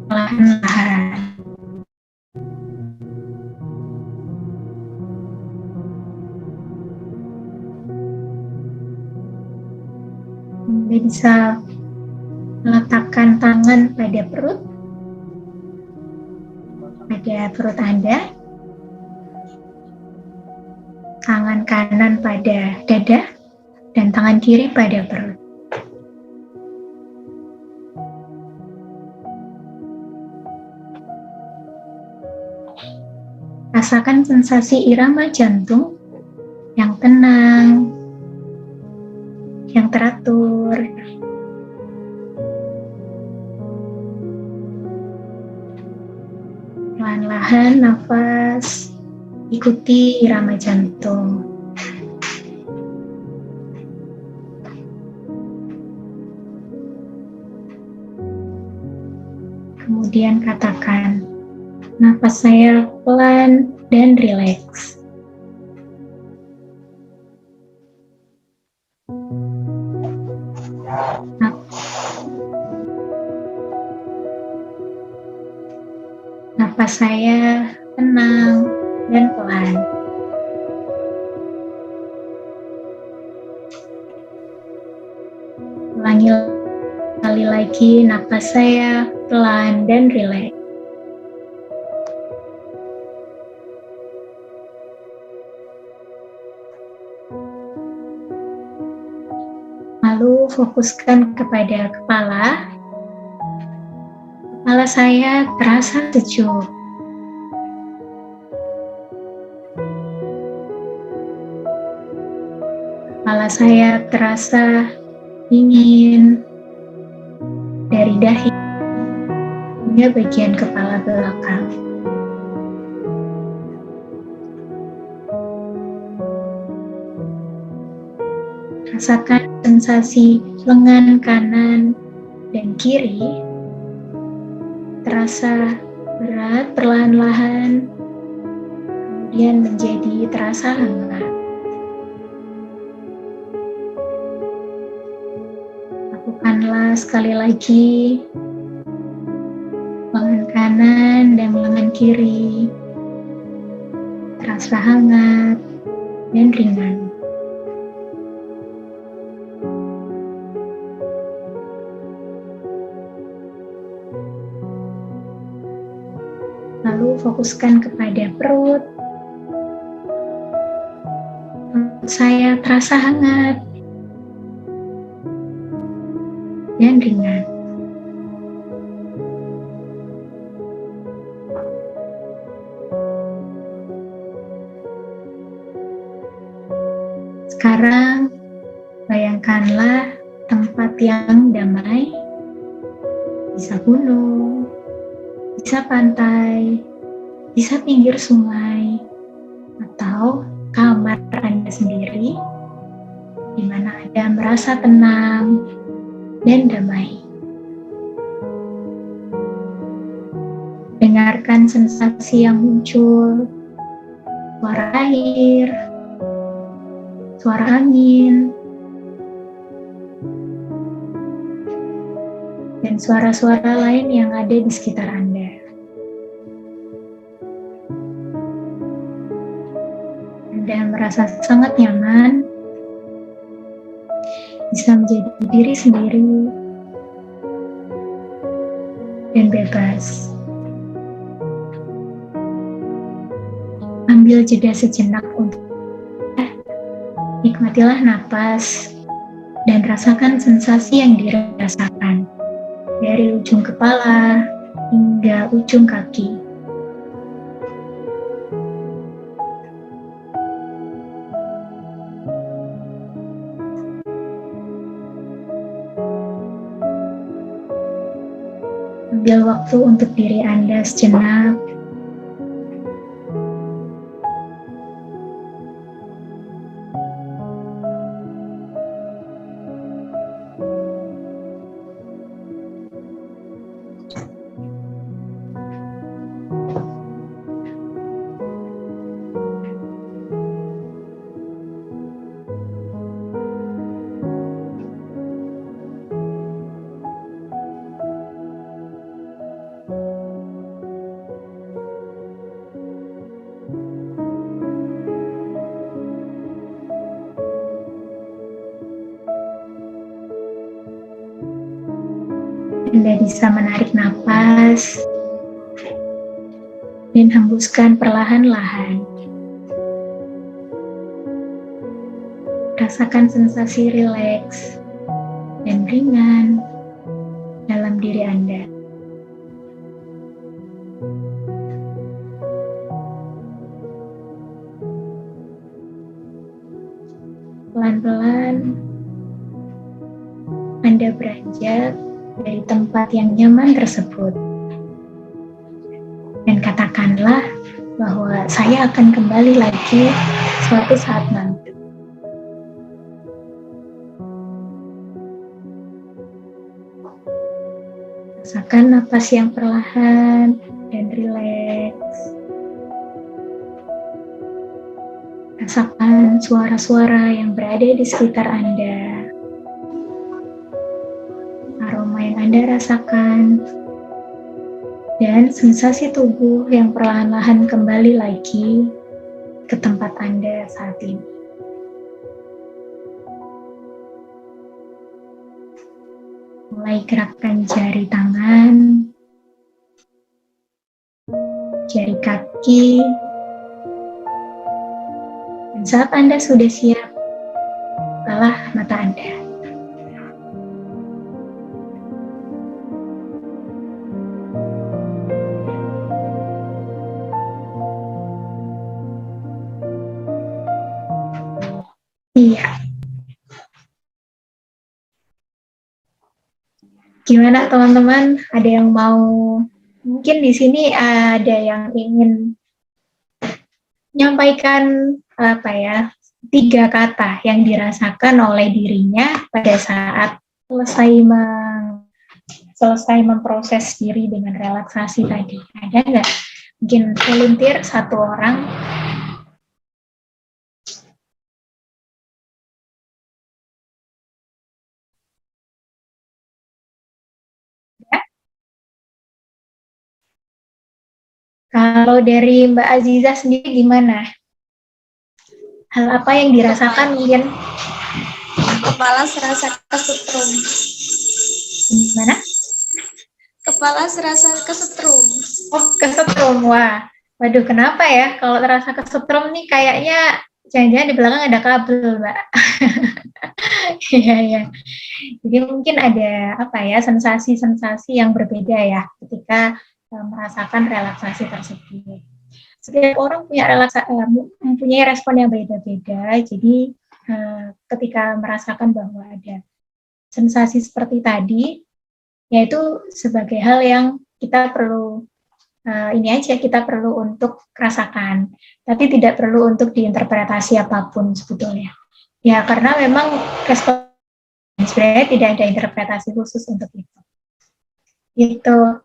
perlahan-lahan. Anda bisa meletakkan tangan pada perut Anda, tangan kanan pada dada, dan tangan kiri pada perut. rasakan sensasi irama jantung yang tenang, yang teratur. Perlahan-lahan nafas, ikuti irama jantung. Kemudian katakan, nafas saya pelan dan rileks. Nafas saya tenang dan pelan. Ulangi sekali lagi, nafas saya pelan dan rileks. Lalu fokuskan kepada kepala. Kepala saya terasa sejuk. Kepala saya terasa dingin dari dahi hingga bagian kepala belakang. Rasakan sensasi lengan kanan dan kiri terasa berat perlahan-lahan, kemudian menjadi terasa hangat. Lakukanlah sekali lagi, lengan kanan dan lengan kiri terasa hangat dan ringan. Lalu fokuskan kepada perut. Perut saya terasa hangat dan ringan. Sekarang bayangkanlah tempat yang damai, bisa gunung, bisa pantai, bisa pinggir sungai, atau kamar Anda sendiri, di mana Anda merasa tenang dan damai. Dengarkan sensasi yang muncul, suara air, suara angin, dan suara-suara lain yang ada di sekitar Anda. Anda merasa sangat nyaman, bisa menjadi diri sendiri, dan bebas. Ambil jeda sejenak untuk nikmatilah napas dan rasakan sensasi yang dirasakan dari ujung kepala hingga ujung kaki. Ambil waktu untuk diri Anda sejenak. Anda bisa menarik napas dan hembuskan perlahan-lahan. Rasakan sensasi rileks dan ringan dalam diri Anda. pelan-pelan Anda beranjak dari tempat yang nyaman tersebut. Dan katakanlah bahwa saya akan kembali lagi suatu saat nanti. Rasakan napas yang perlahan dan rileks. Rasakan suara-suara yang berada di sekitar Anda. Aroma yang Anda rasakan. Dan sensasi tubuh yang perlahan-lahan kembali lagi ke tempat Anda saat ini. Mulai gerakkan jari tangan, jari kaki, dan saat Anda sudah siap, bukalah mata Anda. Iya. Gimana teman-teman? Ada yang mau, mungkin di sini ada yang ingin menyampaikan 3 kata yang dirasakan oleh dirinya pada saat selesai memproses diri dengan relaksasi tadi. Ada nggak? Mungkin volunteer 1 orang. Kalau dari Mbak Aziza sendiri gimana? Hal apa yang dirasakan mungkin?
Kepala serasa kesetrum.
Gimana?
Kepala serasa kesetrum.
Oh, kesetrum. Wah, waduh, kenapa ya? Kalau terasa kesetrum nih kayaknya jangan-jangan di belakang ada kabel, Mbak. Iya, iya. Jadi mungkin ada sensasi-sensasi yang berbeda ya ketika merasakan relaksasi tersebut. Setiap orang mempunyai respon yang beda-beda. Jadi ketika merasakan bahwa ada sensasi seperti tadi, yaitu sebagai hal yang kita perlu kita perlu untuk rasakan, tapi tidak perlu untuk diinterpretasi apapun sebetulnya. Ya karena memang respon sebenarnya tidak ada interpretasi khusus untuk itu. Itu.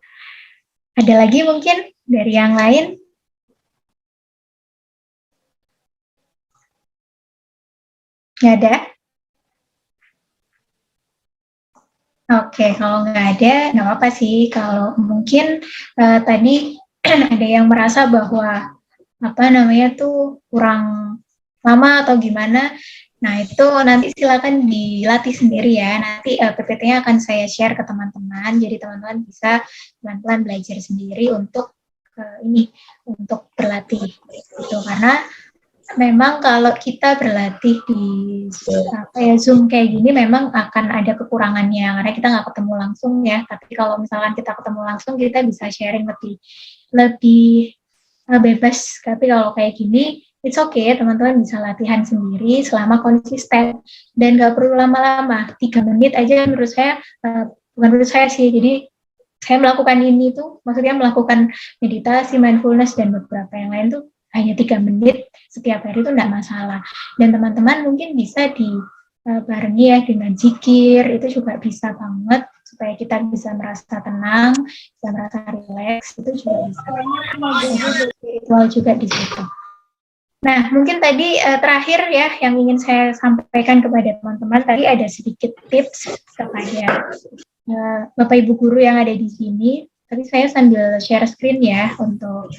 Ada lagi mungkin dari yang lain? Nggak ada? Oke, kalau nggak ada, nggak apa-apa sih. Kalau mungkin tadi ada yang merasa bahwa kurang lama atau gimana. Nah, itu nanti silakan dilatih sendiri ya. Nanti PPT-nya akan saya share ke teman-teman. Jadi teman-teman bisa pelan-pelan belajar sendiri untuk untuk berlatih. Itu karena memang kalau kita berlatih di Zoom kayak gini memang akan ada kekurangannya karena kita nggak ketemu langsung ya. Tapi kalau misalkan kita ketemu langsung kita bisa sharing lebih bebas. Tapi kalau kayak gini it's okay, teman-teman bisa latihan sendiri selama konsisten dan nggak perlu lama-lama. 3 menit aja menurut saya, bukan menurut saya sih, jadi saya melakukan ini tuh, maksudnya melakukan meditasi, mindfulness, dan beberapa yang lain tuh hanya 3 menit setiap hari itu nggak masalah. Dan teman-teman mungkin bisa dibarengi ya dengan zikir, itu juga bisa banget supaya kita bisa merasa tenang, bisa merasa rileks, itu juga bisa. Spiritual juga di situ. Nah, mungkin tadi terakhir ya yang ingin saya sampaikan kepada teman-teman, tadi ada sedikit tips kepada Bapak Ibu guru yang ada di sini. Tadi saya sambil share screen ya untuk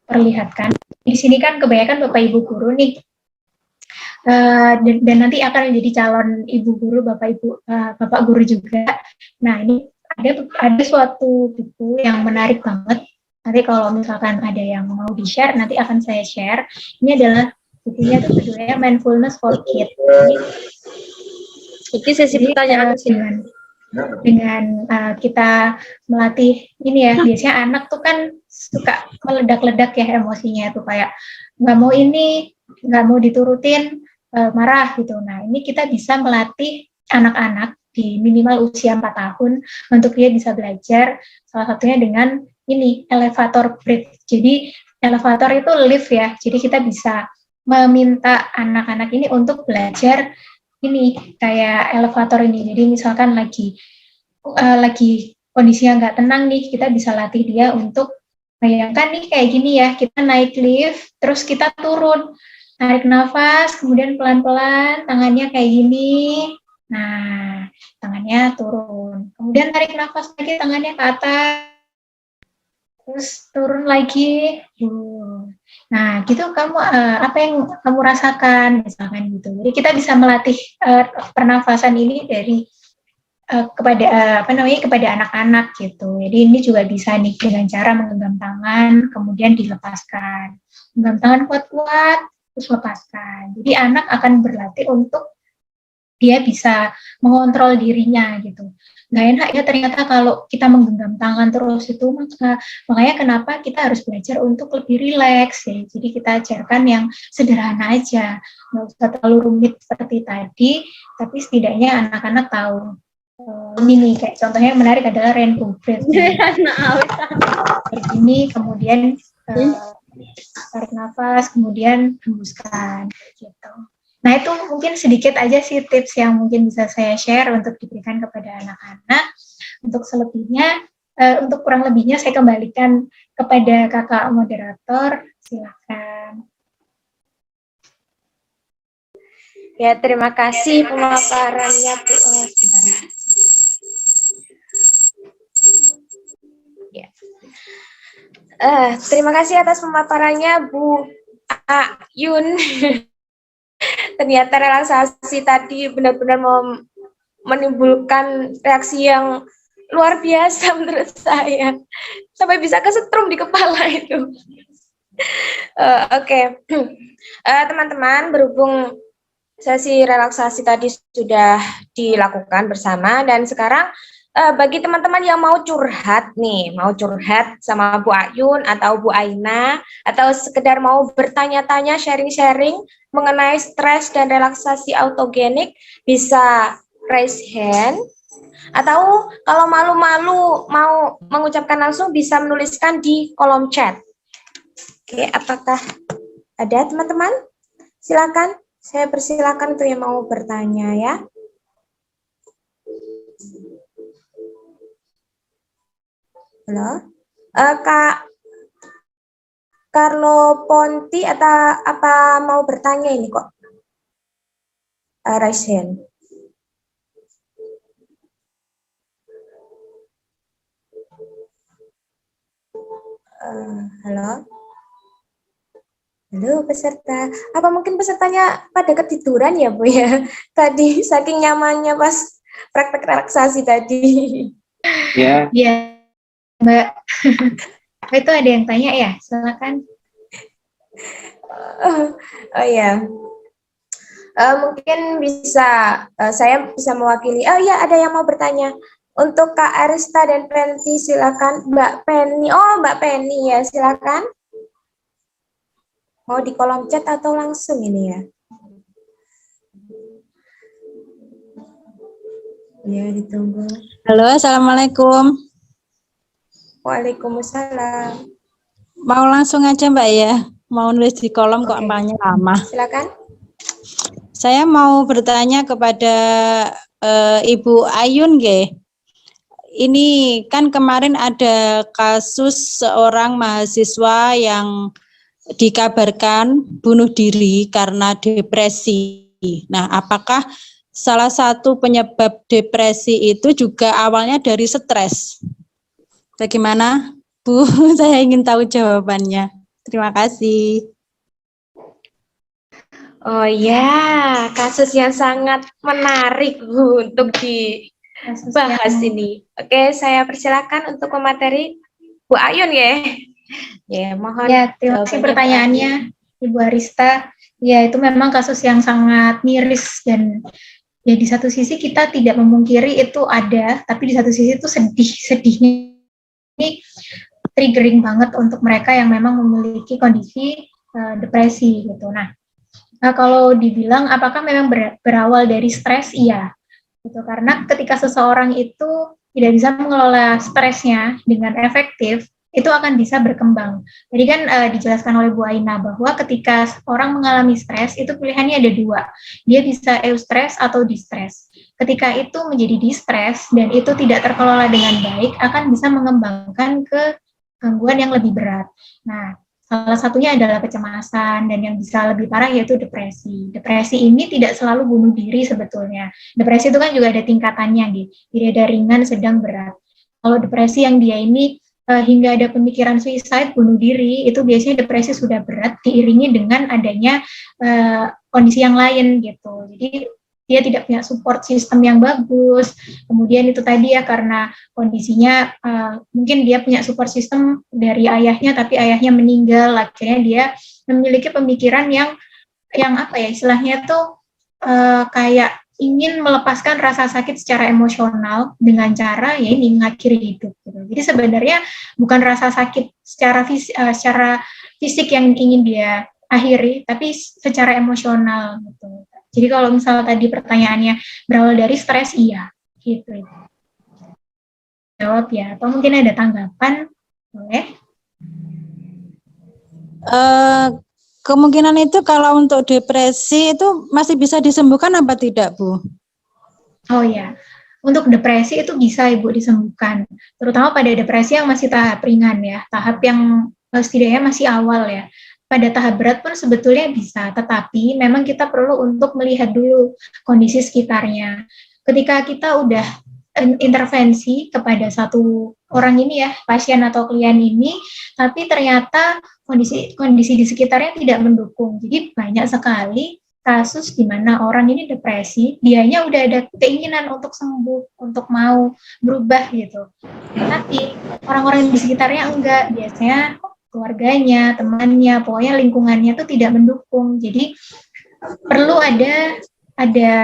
memperlihatkan. Di sini kan kebanyakan Bapak Ibu guru nih, dan nanti akan menjadi calon Ibu guru, Bapak guru juga. Nah, ini ada suatu buku yang menarik banget. Nanti kalau misalkan ada yang mau di-share, nanti akan saya share. Ini adalah bukunya tuh judulnya Mindfulness for Kids. Ini sesi pertanyaan dengan kita melatih ini ya, biasanya anak tuh kan suka meledak-ledak ya emosinya itu kayak nggak mau ini, nggak mau diturutin, marah gitu. Nah ini kita bisa melatih anak-anak di minimal usia 4 tahun untuk dia bisa belajar salah satunya dengan ini elevator breath. Jadi elevator itu lift ya. Jadi kita bisa meminta anak-anak ini untuk belajar ini kayak elevator ini. Jadi misalkan lagi kondisinya nggak tenang nih, kita bisa latih dia untuk bayangkan nih kayak gini ya, kita naik lift, terus kita turun, tarik nafas, kemudian pelan-pelan tangannya kayak gini, nah tangannya turun, kemudian tarik nafas lagi tangannya ke atas, terus turun lagi, nah gitu kamu apa yang kamu rasakan misalkan gitu. Jadi kita bisa melatih pernafasan ini dari kepada kepada anak-anak gitu. Jadi ini juga bisa nih dengan cara menggenggam tangan kemudian dilepaskan. Genggam tangan kuat-kuat terus lepaskan. Jadi anak akan berlatih untuk dia bisa mengontrol dirinya gitu. Nggak enak ya ternyata kalau kita menggenggam tangan terus itu, makanya kenapa kita harus belajar untuk lebih rileks ya. Jadi kita ajarkan yang sederhana aja, nggak usah terlalu rumit seperti tadi, tapi setidaknya anak-anak tahu. Ini nih kayak contohnya yang menarik adalah rainbow breath. Kayak gini, kemudian tarik nafas, kemudian hembuskan gitu. Nah itu mungkin sedikit aja sih tips yang mungkin bisa saya share untuk diberikan kepada anak-anak. Untuk selebihnya, untuk kurang lebihnya saya kembalikan kepada kakak moderator, silakan.
Ya, terima kasih pemaparannya Bu. Ya. Terima kasih atas pemaparannya Bu Ayun. Ternyata relaksasi tadi benar-benar menimbulkan reaksi yang luar biasa menurut saya. Sampai bisa kesetrum di kepala itu. Oke. Teman-teman, berhubung sesi relaksasi tadi sudah dilakukan bersama dan sekarang bagi teman-teman yang mau curhat nih, mau curhat sama Bu Ayun atau Bu Aina atau sekedar mau bertanya-tanya, sharing-sharing mengenai stres dan relaksasi autogenik, bisa raise hand atau kalau malu-malu mau mengucapkan langsung bisa menuliskan di kolom chat. Oke, apakah ada teman-teman? Silakan. Saya persilakan untuk yang mau bertanya ya. Halo, Kak Carlo Ponti atau apa mau bertanya ini kok? Raise hand. Halo. Halo peserta, apa mungkin pesertanya pada ketiduran ya Bu ya? Tadi saking nyamannya pas praktek relaksasi tadi.
Ya.
Iya, Mbak. Itu ada yang tanya ya, silakan.
Oh ya, mungkin bisa saya bisa mewakili. Oh ya, ada yang mau bertanya. Untuk Kak Arista dan Penty silakan. Mbak Penny, oh Mbak Penny ya silakan. Mau di kolom chat atau langsung ini ya? Ya, ditunggu.
Halo, Assalamualaikum.
Waalaikumsalam.
Mau langsung aja Mbak ya? Mau nulis di kolom kok ampanya lama.
Silakan.
Saya mau bertanya kepada Ibu Ayun, nggih. Ini kan kemarin ada kasus seorang mahasiswa yang dikabarkan bunuh diri karena depresi. Nah, apakah salah satu penyebab depresi itu juga awalnya dari stres? Bagaimana, Bu? Saya ingin tahu jawabannya. Terima kasih.
Oh ya, kasus yang sangat menarik Bu untuk dibahas ini. Oke, saya persilakan untuk pemateri Bu Ayun ya. Ya, mohon.
Ya, terima kasih pertanyaannya, Ibu Arista. Ya, itu memang kasus yang sangat miris dan ya di satu sisi kita tidak memungkiri itu ada, tapi di satu sisi itu sedihnya ini triggering banget untuk mereka yang memang memiliki kondisi depresi gitu. Nah, kalau dibilang apakah memang berawal dari stres? Iya, gitu. Karena ketika seseorang itu tidak bisa mengelola stresnya dengan efektif, itu akan bisa berkembang. Tadi kan dijelaskan oleh Bu Aina bahwa ketika orang mengalami stres, itu pilihannya ada dua. Dia bisa eustress atau distress. Ketika itu menjadi distress dan itu tidak terkelola dengan baik, akan bisa mengembangkan ke gangguan yang lebih berat. Nah, salah satunya adalah kecemasan dan yang bisa lebih parah yaitu depresi. Depresi ini tidak selalu bunuh diri sebetulnya. Depresi itu kan juga ada tingkatannya, gitu. Jadi ada ringan, sedang, berat. Kalau depresi yang dia ini hingga ada pemikiran suicide, bunuh diri, itu biasanya depresi sudah berat diiringi dengan adanya kondisi yang lain gitu. Jadi dia tidak punya support system yang bagus. Kemudian itu tadi ya karena kondisinya mungkin dia punya support system dari ayahnya, tapi ayahnya meninggal, akhirnya dia memiliki pemikiran yang apa ya istilahnya tuh kayak ingin melepaskan rasa sakit secara emosional dengan cara ya ini mengakhiri hidup. Gitu. Jadi sebenarnya bukan rasa sakit secara fisik yang ingin dia akhiri, tapi secara emosional gitu. Jadi kalau misalnya tadi pertanyaannya berawal dari stres, iya, gitu. Jawab ya, atau mungkin ada tanggapan, boleh?
Kemungkinan itu kalau untuk depresi itu masih bisa disembuhkan apa tidak, Bu?
Oh ya, untuk depresi itu bisa Ibu disembuhkan, terutama pada depresi yang masih tahap ringan ya, tahap yang setidaknya masih awal ya. Pada tahap berat pun sebetulnya bisa, tetapi memang kita perlu untuk melihat dulu kondisi sekitarnya. Ketika kita udah intervensi kepada satu orang ini ya, pasien atau klien ini, tapi ternyata kondisi di sekitarnya tidak mendukung. Jadi banyak sekali kasus di mana orang ini depresi, dianya udah ada keinginan untuk sembuh, untuk mau berubah gitu. Tapi orang-orang di sekitarnya enggak, biasanya keluarganya, temannya, pokoknya lingkungannya tuh tidak mendukung. Jadi perlu ada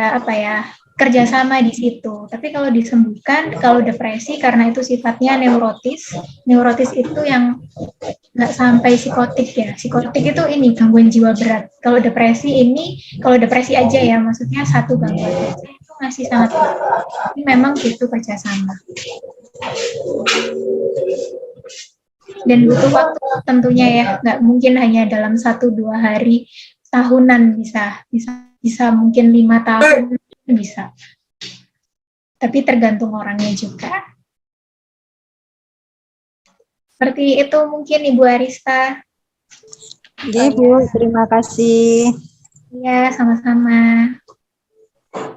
apa ya kerjasama di situ. Tapi kalau disembuhkan, kalau depresi karena itu sifatnya neurotis itu yang nggak sampai psikotik ya. Psikotik itu ini gangguan jiwa berat. Kalau depresi aja ya, maksudnya satu gangguan aja itu masih sangat berat. Ini memang butuh kerjasama. Dan butuh waktu tentunya ya, nggak mungkin hanya dalam 1-2 hari, tahunan bisa mungkin 5 tahun bisa. Tapi tergantung orangnya juga. Seperti itu mungkin Ibu Arista.
Iya, Bu, terima kasih.
Iya, sama-sama.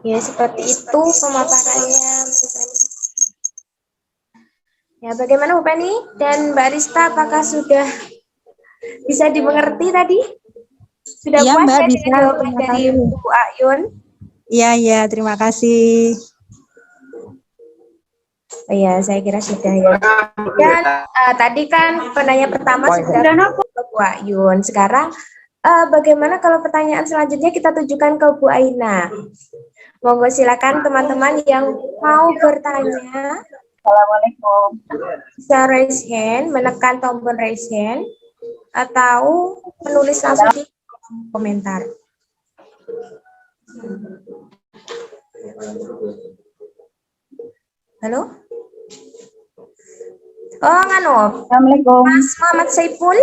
Ya, seperti itu pemaparannya. Ya, bagaimana Bu Penny dan Mbak Arista, apakah sudah bisa dimengerti tadi? Sudah
Iya,
puas
Mbak,
ya
bisa.
dengan jawaban dari Bu Ayun?
Iya, terima kasih.
Oh ya, saya kira sudah ya. Dan tadi kan penanya pertama sudah ke Bu Ayun. Sekarang bagaimana kalau pertanyaan selanjutnya kita tujukan ke Bu Aina? Monggo silakan teman-teman yang mau bertanya.
Assalamualaikum.
Bisa raise hand, menekan tombol raise hand, atau menulis langsung di komentar. Halo? Oh, nganu.
Assalamualaikum.
Mas Muhammad Saiful?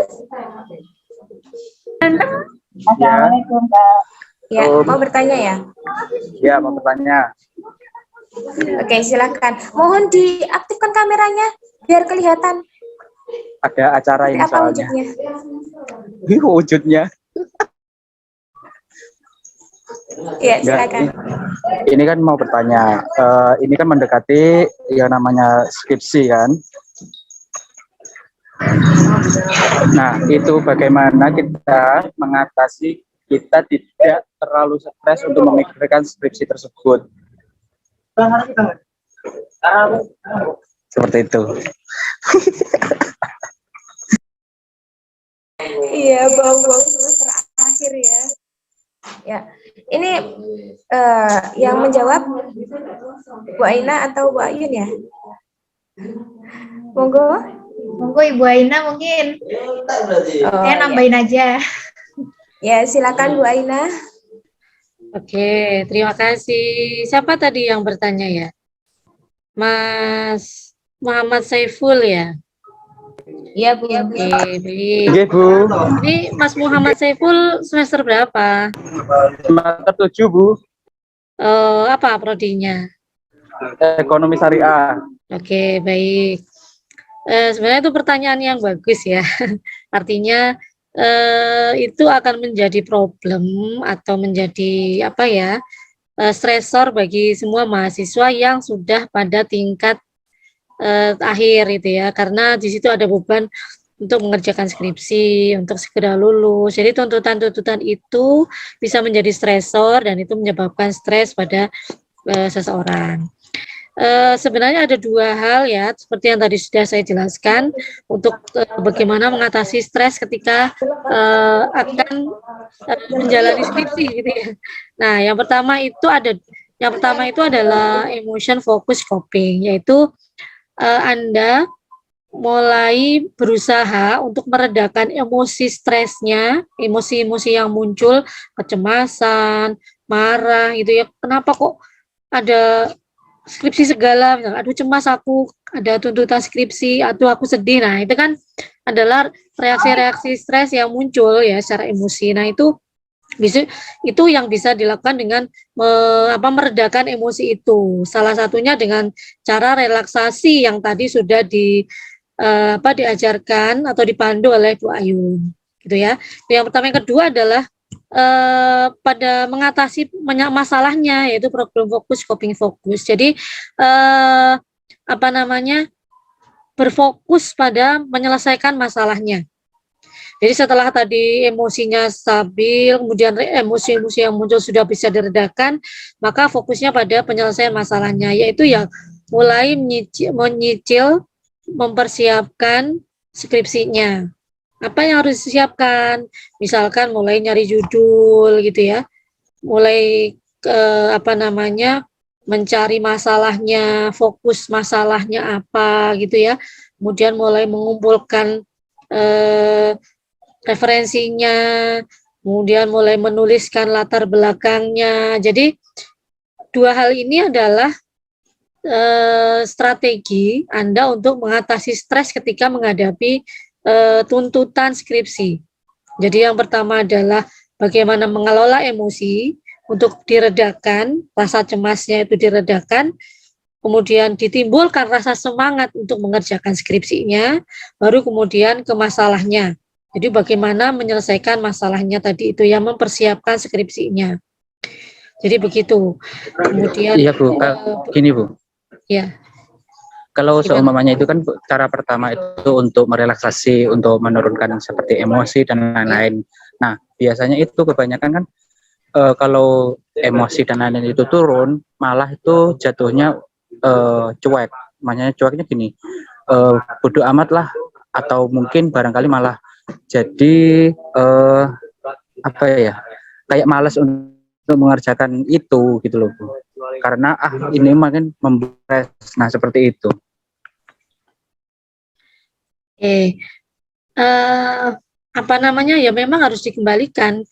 Assalamualaikum, Kak.
Ya, mau bertanya ya?
Ya, mau bertanya.
Oke, silakan. Mohon diaktifkan kameranya biar kelihatan.
Ada acara ini
Apa
soalnya.
wujudnya?
Wujudnya.
Ya, silakan.
Ini kan mau bertanya. Ini kan mendekati yang namanya skripsi kan. Nah, itu bagaimana kita mengatasi kita tidak terlalu stres untuk memikirkan skripsi tersebut. Seperti itu.
Iya, bau-bau semester akhir ya. Ya, ini yang menjawab Bu Aina atau Bu Ayun ya? Monggo.
Monggo Ibu Aina mungkin saya nambahin aja.
Ya, silakan Bu Aina.
Oke, terima kasih. Siapa tadi yang bertanya ya? Mas Muhammad Saiful ya?
Iya, Bu.
Oke, baik.
Oke, Bu.
Ini Mas Muhammad Saiful semester berapa?
Semester 7, Bu.
Apa prodinya?
Ekonomi syariah.
Oke, baik. Sebenarnya itu pertanyaan yang bagus ya. Artinya itu akan menjadi problem atau menjadi apa ya, stresor bagi semua mahasiswa yang sudah pada tingkat akhir itu ya, karena di situ ada beban untuk mengerjakan skripsi, untuk segera lulus. Jadi tuntutan-tuntutan itu bisa menjadi stresor dan itu menyebabkan stres pada seseorang. Sebenarnya ada dua hal ya, seperti yang tadi sudah saya jelaskan untuk bagaimana mengatasi stres ketika akan menjalani skripsi gitu ya. Nah, yang pertama itu adalah emotion focus coping, yaitu Anda mulai berusaha untuk meredakan emosi stresnya, emosi-emosi yang muncul, kecemasan, marah gitu ya. Kenapa kok ada skripsi segala, misalnya, aduh cemas aku, ada tuntutan skripsi, aduh aku sedih. Nah, itu kan adalah reaksi-reaksi stres yang muncul ya secara emosi. Nah, itu yang bisa dilakukan dengan meredakan emosi itu. Salah satunya dengan cara relaksasi yang tadi sudah diajarkan atau dipandu oleh Bu Ayun, gitu ya. Yang pertama, yang kedua adalah pada mengatasi masalahnya, yaitu problem fokus, coping fokus. Jadi berfokus pada menyelesaikan masalahnya. Jadi setelah tadi emosinya stabil, kemudian emosi-emosi yang muncul sudah bisa diredakan, maka fokusnya pada penyelesaian masalahnya, yaitu yang mulai menyicil, mempersiapkan skripsinya. Apa yang harus disiapkan? Misalkan mulai nyari judul gitu ya, mulai mencari masalahnya, fokus masalahnya apa gitu ya, kemudian mulai mengumpulkan referensinya, kemudian mulai menuliskan latar belakangnya. Jadi dua hal ini adalah strategi Anda untuk mengatasi stres ketika menghadapi tuntutan skripsi. Jadi yang pertama adalah bagaimana mengelola emosi untuk diredakan, rasa cemasnya itu diredakan, kemudian ditimbulkan rasa semangat untuk mengerjakan skripsinya, baru kemudian ke masalahnya. Jadi bagaimana menyelesaikan masalahnya tadi itu yang mempersiapkan skripsinya. Jadi begitu. Kemudian
Iya, Bu. Gini, Bu.
Ya.
Kalau
Gimana?
seumpamanya itu kan cara pertama itu untuk merelaksasi, untuk menurunkan seperti emosi dan lain-lain. Nah, biasanya itu kebanyakan kan kalau emosi dan lain-lain itu turun, malah itu jatuhnya cuek. Makanya cueknya gini, bodoh amat lah, atau mungkin barangkali malah jadi apa ya, kayak malas untuk mengerjakan itu gitu loh, Bu. Karena ini makin membres. Nah, seperti itu.
Ya memang harus dikembalikan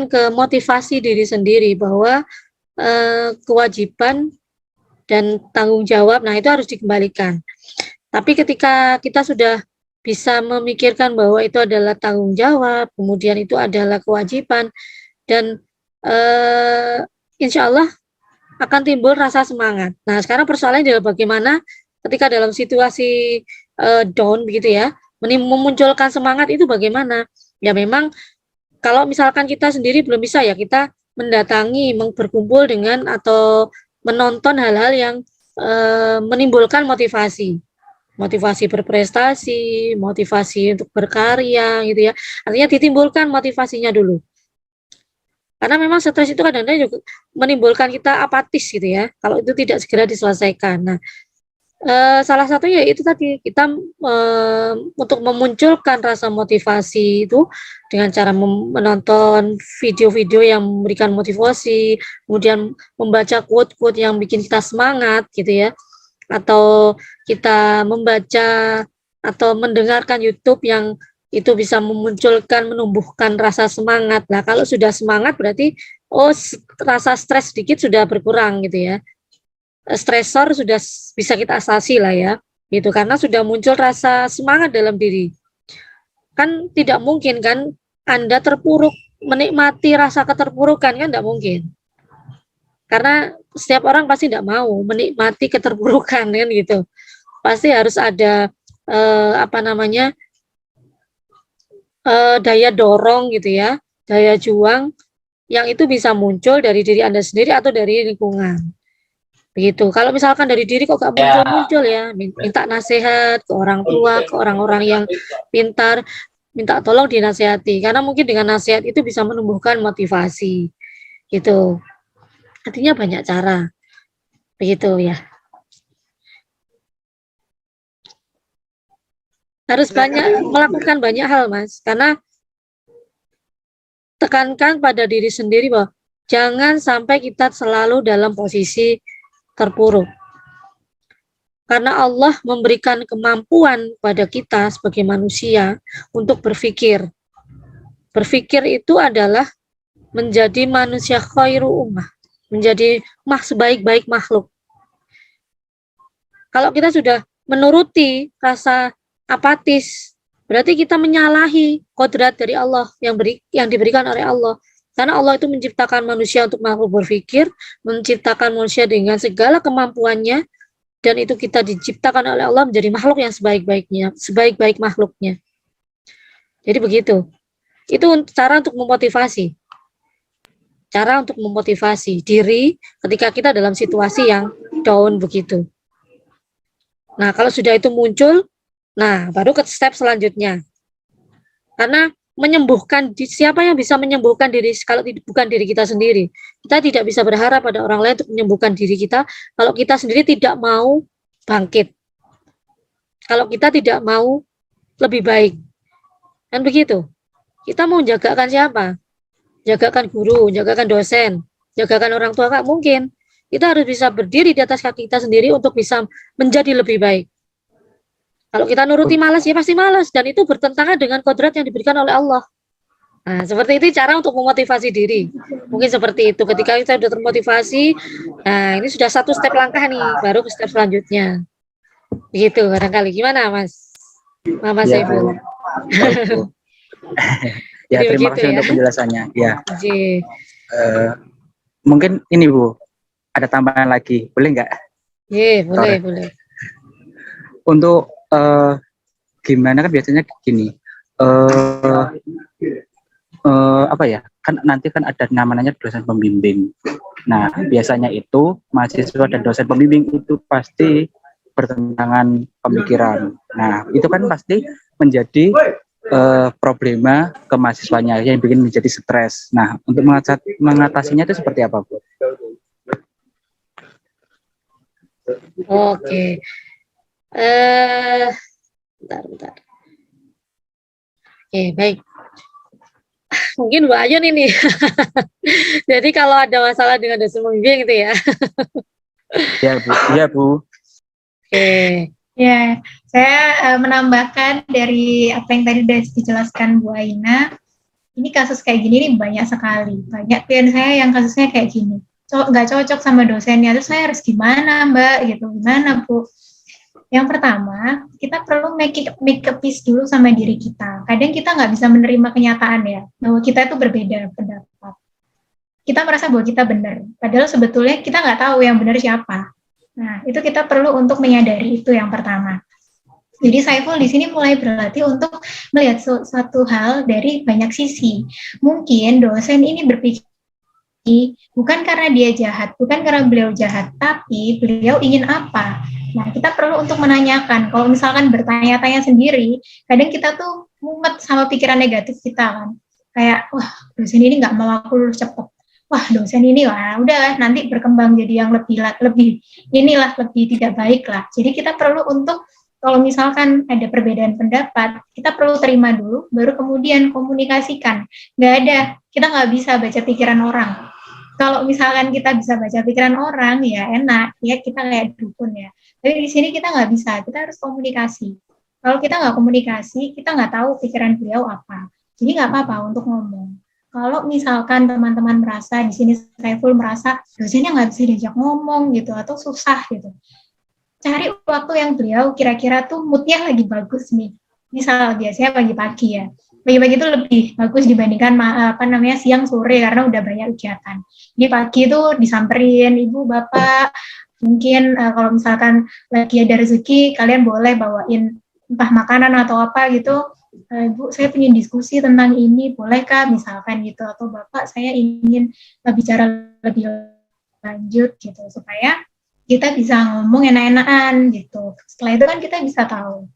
ke motivasi diri sendiri, bahwa kewajiban dan tanggung jawab, nah itu harus dikembalikan. Tapi ketika kita sudah bisa memikirkan bahwa itu adalah tanggung jawab, kemudian itu adalah kewajiban, dan insya Allah akan timbul rasa semangat. Nah, sekarang persoalannya adalah bagaimana ketika dalam situasi down begitu ya, memunculkan semangat itu bagaimana? Ya memang kalau misalkan kita sendiri belum bisa, ya kita mendatangi, berkumpul dengan atau menonton hal-hal yang menimbulkan motivasi berprestasi, motivasi untuk berkarya gitu ya. Artinya ditimbulkan motivasinya dulu. Karena memang stres itu kadang-kadang juga menimbulkan kita apatis gitu ya, kalau itu tidak segera diselesaikan. Nah, salah satunya itu tadi kita untuk memunculkan rasa motivasi itu dengan cara menonton video-video yang memberikan motivasi, kemudian membaca quote-quote yang bikin kita semangat gitu ya. atau kita membaca atau mendengarkan YouTube yang itu bisa memunculkan, menumbuhkan rasa semangat. Nah, kalau sudah semangat berarti rasa stres sedikit sudah berkurang gitu ya. Stresor sudah bisa kita atasi lah ya, gitu, karena sudah muncul rasa semangat dalam diri. Kan tidak mungkin kan Anda terpuruk menikmati rasa keterpurukan, kan tidak mungkin. Karena setiap orang pasti tidak mau menikmati keterpurukan kan gitu. Pasti harus ada daya dorong gitu ya, daya juang yang itu bisa muncul dari diri Anda sendiri atau dari lingkungan. Begitu. Kalau misalkan dari diri kok gak muncul-muncul ya, minta nasihat ke orang tua, ke orang-orang yang pintar, minta tolong dinasihati. Karena mungkin dengan nasihat itu bisa menumbuhkan motivasi. Gitu. Artinya banyak cara. Begitu ya. Harus melakukan banyak hal, Mas. Karena tekankan pada diri sendiri bahwa jangan sampai kita selalu dalam posisi terpuruk. Karena Allah memberikan kemampuan pada kita sebagai manusia untuk berpikir. Berpikir itu adalah menjadi manusia khairu ummah, menjadi sebaik-baik makhluk. Kalau kita sudah menuruti rasa apatis, berarti kita menyalahi kodrat dari Allah yang diberikan oleh Allah. Karena Allah itu menciptakan manusia untuk makhluk berpikir, menciptakan manusia dengan segala kemampuannya, dan itu kita diciptakan oleh Allah menjadi makhluk yang sebaik-baik makhluknya. Jadi begitu. Itu cara untuk memotivasi. Cara untuk memotivasi diri ketika kita dalam situasi yang down begitu. Nah, kalau sudah itu muncul, nah, baru ke step selanjutnya. Karena siapa yang bisa menyembuhkan diri kalau bukan diri kita sendiri? Kita tidak bisa berharap pada orang lain untuk menyembuhkan diri kita kalau kita sendiri tidak mau bangkit. Kalau kita tidak mau lebih baik. Kan begitu. Kita mau jagakan siapa? Jagakan guru, jagakan dosen, jagakan orang tua, Kak, mungkin. Kita harus bisa berdiri di atas kaki kita sendiri untuk bisa menjadi lebih baik. Kalau kita nuruti malas, ya pasti malas. Dan itu bertentangan dengan kodrat yang diberikan oleh Allah. Nah, seperti itu cara untuk memotivasi diri. Mungkin seperti itu. Ketika kita sudah termotivasi, nah ini sudah satu step langkah nih, baru ke step selanjutnya. Begitu, barangkali. Gimana, Mas? Mama
Ya,
Saiful.
Ya,
Jadi
terima
begitu
kasih
ya.
untuk penjelasannya. Ya,
Jadi,
mungkin ini Bu, ada tambahan lagi, boleh nggak?
boleh.
Untuk gimana kan biasanya gini, apa ya? Kan nanti kan ada namanya dosen pembimbing. Nah, biasanya itu mahasiswa dan dosen pembimbing itu pasti bertentangan pemikiran. Nah, itu kan pasti menjadi problema ke mahasiswanya yang bikin menjadi stres. Nah, untuk mengatasinya itu seperti apa, Bu?
Oke. Bentar. Oke, baik. Mungkin Bu Ayun ini. Jadi kalau ada masalah dengan dosen pembimbing gitu ya.
Ya, Bu. Ya, Bu.
Oke.
Ya, saya menambahkan dari apa yang tadi sudah dijelaskan Bu Aina. Ini kasus kayak gini nih banyak sekali. Banyak klien saya yang kasusnya kayak gini. Nggak cocok sama dosennya. Terus saya harus gimana, Mbak? Gitu. Gimana, Bu? Yang pertama, kita perlu make a peace dulu sama diri kita. Kadang kita nggak bisa menerima kenyataan ya, bahwa kita itu berbeda pendapat. Kita merasa bahwa kita benar, padahal sebetulnya kita nggak tahu yang benar siapa. Nah, itu kita perlu untuk menyadari itu yang pertama. Jadi Saiful di sini mulai berlatih untuk melihat suatu hal dari banyak sisi. Mungkin dosen ini berpikir bukan karena dia jahat, bukan karena beliau jahat, tapi beliau ingin apa. Nah, kita perlu untuk menanyakan. Kalau misalkan bertanya-tanya sendiri, kadang kita tuh mumet sama pikiran negatif kita kan. Kayak, wah, dosen ini nggak mau aku lulus cepet. Wah, dosen ini lah, udah nanti berkembang jadi yang lebih tidak baik lah. Jadi kita perlu untuk, kalau misalkan ada perbedaan pendapat, kita perlu terima dulu, baru kemudian komunikasikan. Kita nggak bisa baca pikiran orang. kalau misalkan kita bisa baca pikiran orang ya enak, ya kita kayak dukun ya. Tapi di sini kita nggak bisa, kita harus komunikasi. Kalau kita nggak komunikasi, kita nggak tahu pikiran beliau apa. Jadi nggak apa-apa untuk ngomong. Kalau misalkan teman-teman merasa di sini Saiful merasa dosennya nggak bisa diajak ngomong gitu atau susah gitu, cari waktu yang beliau kira-kira tuh moodnya lagi bagus nih. Misal biasanya pagi-pagi ya. Pagi-pagi itu lebih bagus dibandingkan siang sore karena udah banyak kegiatan. Jadi pagi itu disamperin ibu bapak, mungkin kalau misalkan lagi ada rezeki kalian boleh bawain entah makanan atau apa gitu. Bu, saya ingin diskusi tentang ini, bolehkah misalkan gitu, atau bapak saya ingin bicara lebih lanjut gitu supaya kita bisa ngomong enak-enakan gitu. Setelah itu kan kita bisa tahu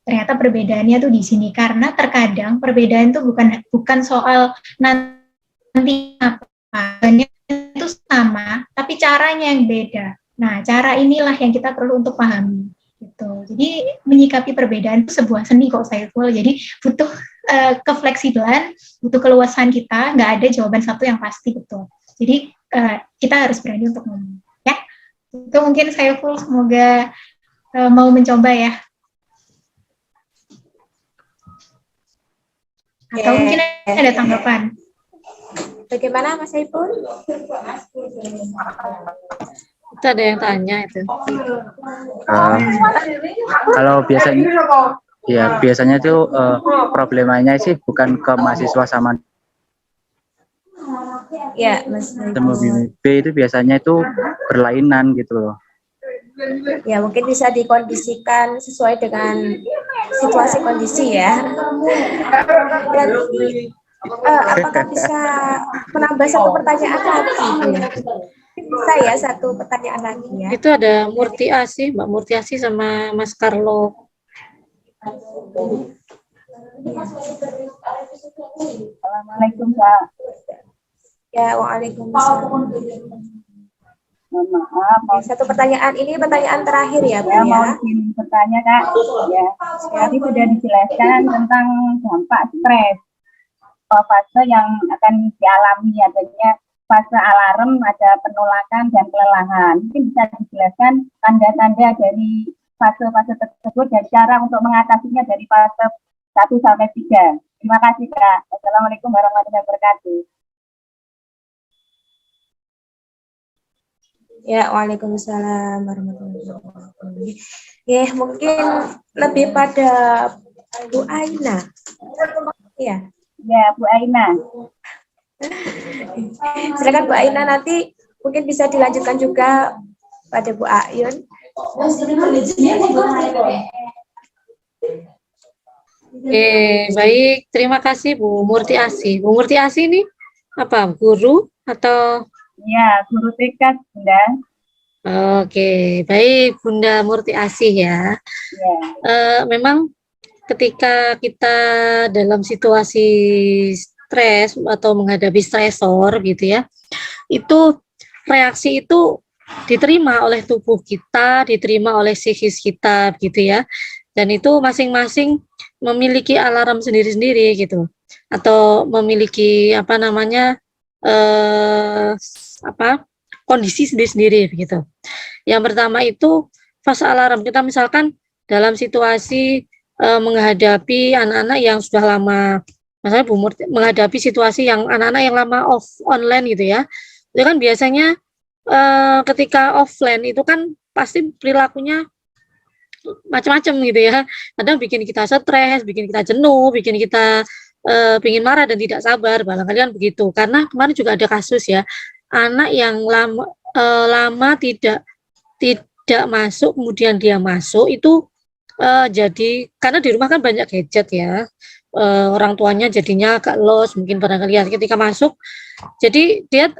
ternyata perbedaannya tuh di sini, karena terkadang perbedaan itu bukan soal nanti apa, itu sama tapi caranya yang beda. Nah, cara inilah yang kita perlu untuk pahami gitu. Jadi menyikapi perbedaan itu sebuah seni kok Saiful. Jadi butuh kefleksibelan, butuh keluasan kita, nggak ada jawaban satu yang pasti betul. Jadi kita harus berani untuk ngomong ya. Itu mungkin Saiful, semoga mau mencoba ya. Atau mungkin ada tanggapan.
Bagaimana Mas Saiful?
Itu ada yang tanya itu.
Kalau biasanya itu problemanya sih bukan ke mahasiswa sama
Ya, Mas
B itu biasanya itu berlainan gitu loh.
Ya, mungkin bisa dikondisikan sesuai dengan situasi kondisi ya. Dan apakah bisa menambah satu pertanyaan lagi? Bisa ya, satu pertanyaan lagi ya.
Itu ada Murti Asih, Mbak Murti Asih sama Mas Carlo.
Assalamualaikum, Kak.
Ya, waalaikumsalam.
Mohon maaf,
Satu pertanyaan, ini pertanyaan terakhir ya, Bu
saya mau
ya.
izin bertanya, Kak. Ya, tadi sudah dijelaskan tentang dampak stres. Fase yang akan dialami adanya fase alarm, ada penolakan dan kelelahan. Mungkin bisa dijelaskan tanda-tanda dari fase-fase tersebut dan cara untuk mengatasinya dari fase 1 sampai 3. Terima kasih, Kak. Wassalamualaikum warahmatullahi wabarakatuh.
Ya, waalaikumsalam warahmatullahi wabarakatuh. Ya, mungkin lebih pada Bu Aina. Iya.
Ya, Bu Aina.
Silakan Bu Aina, nanti mungkin bisa dilanjutkan juga pada Bu Ayun.
Baik, terima kasih Bu Murti Asih. Bu Murti Asih ini apa, guru atau?
Ya, guru TK, Bunda.
Oke, baik Bunda Murti Asih ya. Memang ketika kita dalam situasi stres atau menghadapi stresor gitu ya, itu reaksi itu diterima oleh tubuh kita, diterima oleh psikis kita gitu ya, dan itu masing-masing memiliki alarm sendiri-sendiri gitu, atau memiliki kondisi sendiri-sendiri begitu. Yang pertama itu fase alarm, kita misalkan dalam situasi menghadapi anak-anak yang sudah lama, misalnya Bu Murti menghadapi situasi yang anak-anak yang lama online gitu ya, itu kan biasanya ketika offline itu kan pasti perilakunya macam-macam gitu ya, kadang bikin kita stres, bikin kita jenuh, bikin kita pingin marah dan tidak sabar, barangkali kan begitu. Karena kemarin juga ada kasus ya, anak yang lama tidak masuk, kemudian dia masuk itu jadi karena di rumah kan banyak gadget ya, orang tuanya jadinya agak los mungkin barangkali ya, ketika masuk jadi dia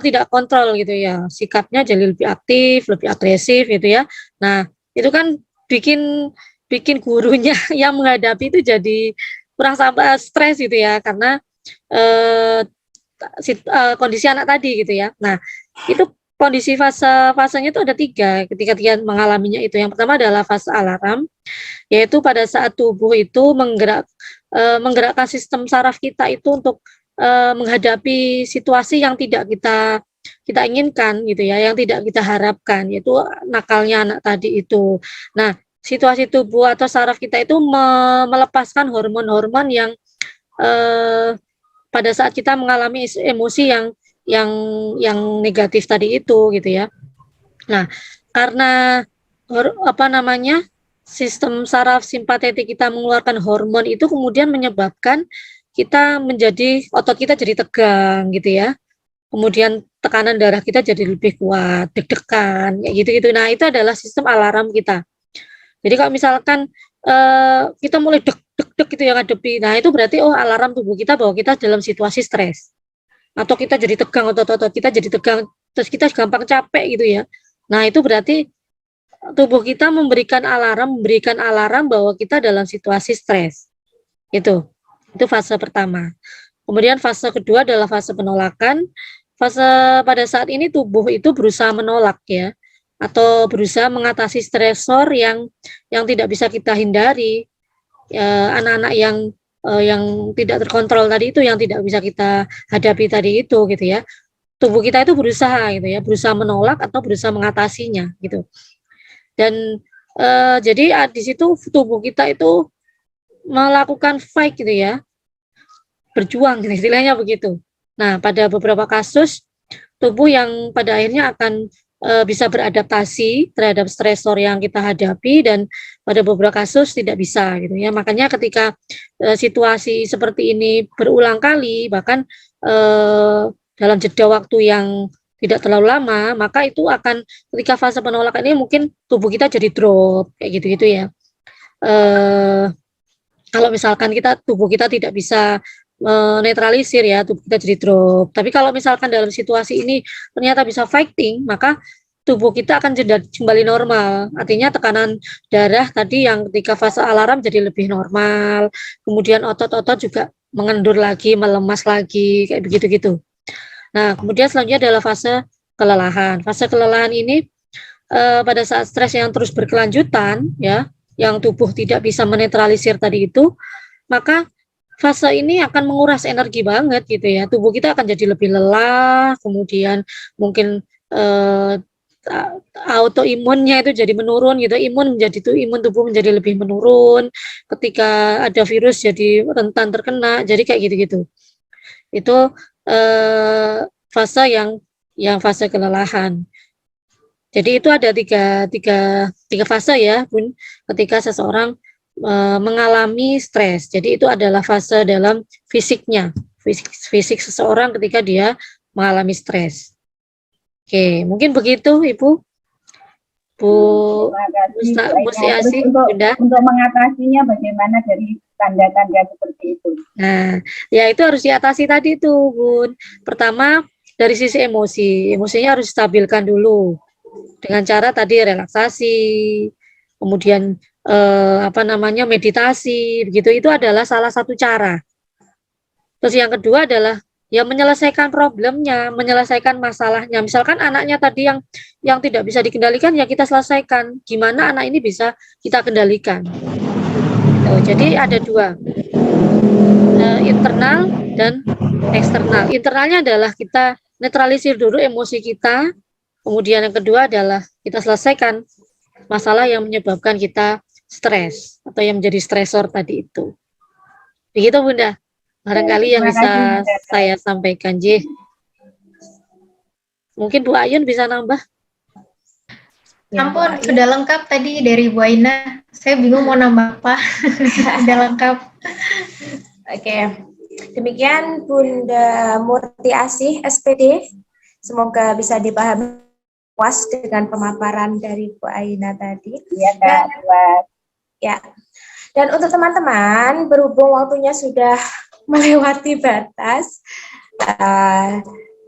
tidak kontrol gitu ya, sikapnya jadi lebih aktif, lebih agresif gitu ya. Nah itu kan bikin gurunya yang menghadapi itu jadi kurang sabar, stres gitu ya, karena kondisi anak tadi gitu ya. Nah itu kondisi fasenya itu ada 3 ketika dia mengalaminya itu. Yang pertama adalah fase alarm, yaitu pada saat tubuh itu menggerakkan sistem saraf kita itu untuk menghadapi situasi yang tidak kita inginkan gitu ya, yang tidak kita harapkan, yaitu nakalnya anak tadi itu. Nah, situasi tubuh atau saraf kita itu melepaskan hormon-hormon yang pada saat kita mengalami emosi yang negatif tadi itu gitu ya. Nah, karena sistem saraf simpatetik kita mengeluarkan hormon itu kemudian menyebabkan kita otot kita jadi tegang gitu ya. Kemudian tekanan darah kita jadi lebih kuat, deg-degan, kayak gitu-gitu. Nah, itu adalah sistem alarm kita. Jadi kalau misalkan kita mulai deg-deg gitu ya ngadepi, nah itu berarti alarm tubuh kita bahwa kita dalam situasi stres. Atau kita jadi tegang, otot-otot kita jadi tegang, terus kita gampang capek gitu ya. Nah, itu berarti tubuh kita memberikan alarm bahwa kita dalam situasi stres. Itu fase pertama. Kemudian fase kedua adalah fase penolakan. Fase pada saat ini tubuh itu berusaha menolak ya, atau berusaha mengatasi stresor yang tidak bisa kita hindari. Anak-anak yang tidak terkontrol tadi itu, yang tidak bisa kita hadapi tadi itu gitu ya. Tubuh kita itu berusaha gitu ya, berusaha menolak atau berusaha mengatasinya gitu. Dan jadi di situ tubuh kita itu melakukan fight gitu ya, berjuang gitu, istilahnya begitu. Nah, pada beberapa kasus tubuh yang pada akhirnya akan bisa beradaptasi terhadap stresor yang kita hadapi, dan pada beberapa kasus tidak bisa gitu ya. Makanya ketika situasi seperti ini berulang kali, bahkan dalam jeda waktu yang tidak terlalu lama, maka itu akan ketika fase penolakan ini mungkin tubuh kita jadi drop kayak gitu-gitu ya. Kalau misalkan tubuh kita tidak bisa menetralisir ya, tubuh kita jadi drop. Tapi kalau misalkan dalam situasi ini ternyata bisa fighting, maka tubuh kita akan kembali normal. Artinya tekanan darah tadi yang ketika fase alarm jadi lebih normal. Kemudian otot-otot juga mengendur lagi, melemas lagi, kayak begitu-gitu. Nah, kemudian selanjutnya adalah fase kelelahan. Fase kelelahan ini pada saat stres yang terus berkelanjutan ya, yang tubuh tidak bisa menetralisir tadi itu, maka fase ini akan menguras energi banget gitu ya. Tubuh kita akan jadi lebih lelah, kemudian mungkin autoimunnya itu jadi menurun gitu. Imun tubuh menjadi lebih menurun. Ketika ada virus jadi rentan terkena. Jadi kayak gitu-gitu. Itu fase yang fase kelelahan. Jadi itu ada tiga fase ya, Bun, ketika seseorang mengalami stres. Jadi itu adalah fase dalam fisiknya, fisik seseorang ketika dia mengalami stres. Oke, mungkin begitu Ibu. Bu Mustiasi,
untuk mengatasinya bagaimana dari tanda-tanda seperti itu?
Nah, ya itu harus diatasi tadi tuh, Bun. Pertama, dari sisi emosinya harus stabilkan dulu dengan cara tadi relaksasi, kemudian meditasi, begitu. Itu adalah salah satu cara. Terus yang kedua adalah ya menyelesaikan problemnya, menyelesaikan masalahnya. Misalkan anaknya tadi yang tidak bisa dikendalikan, ya kita selesaikan. Gimana anak ini bisa kita kendalikan? Jadi ada dua, internal dan eksternal. Internalnya adalah kita netralisir dulu emosi kita. Kemudian yang kedua adalah kita selesaikan masalah yang menyebabkan kita stres atau yang menjadi stresor tadi itu. Begitu Bunda. Barangkali yang bisa saya sampaikan, J. Mungkin Bu Ayun bisa nambah.
Ampun, sudah lengkap tadi dari Bu Aina. Saya bingung mau nambah apa. Sudah lengkap.
Oke. Demikian Bunda Murti Asih, SPD. Semoga bisa dipahami puas dengan pemaparan dari Bu Aina tadi.
Ya,
ya. Dan untuk teman-teman, berhubung waktunya sudah melewati batas,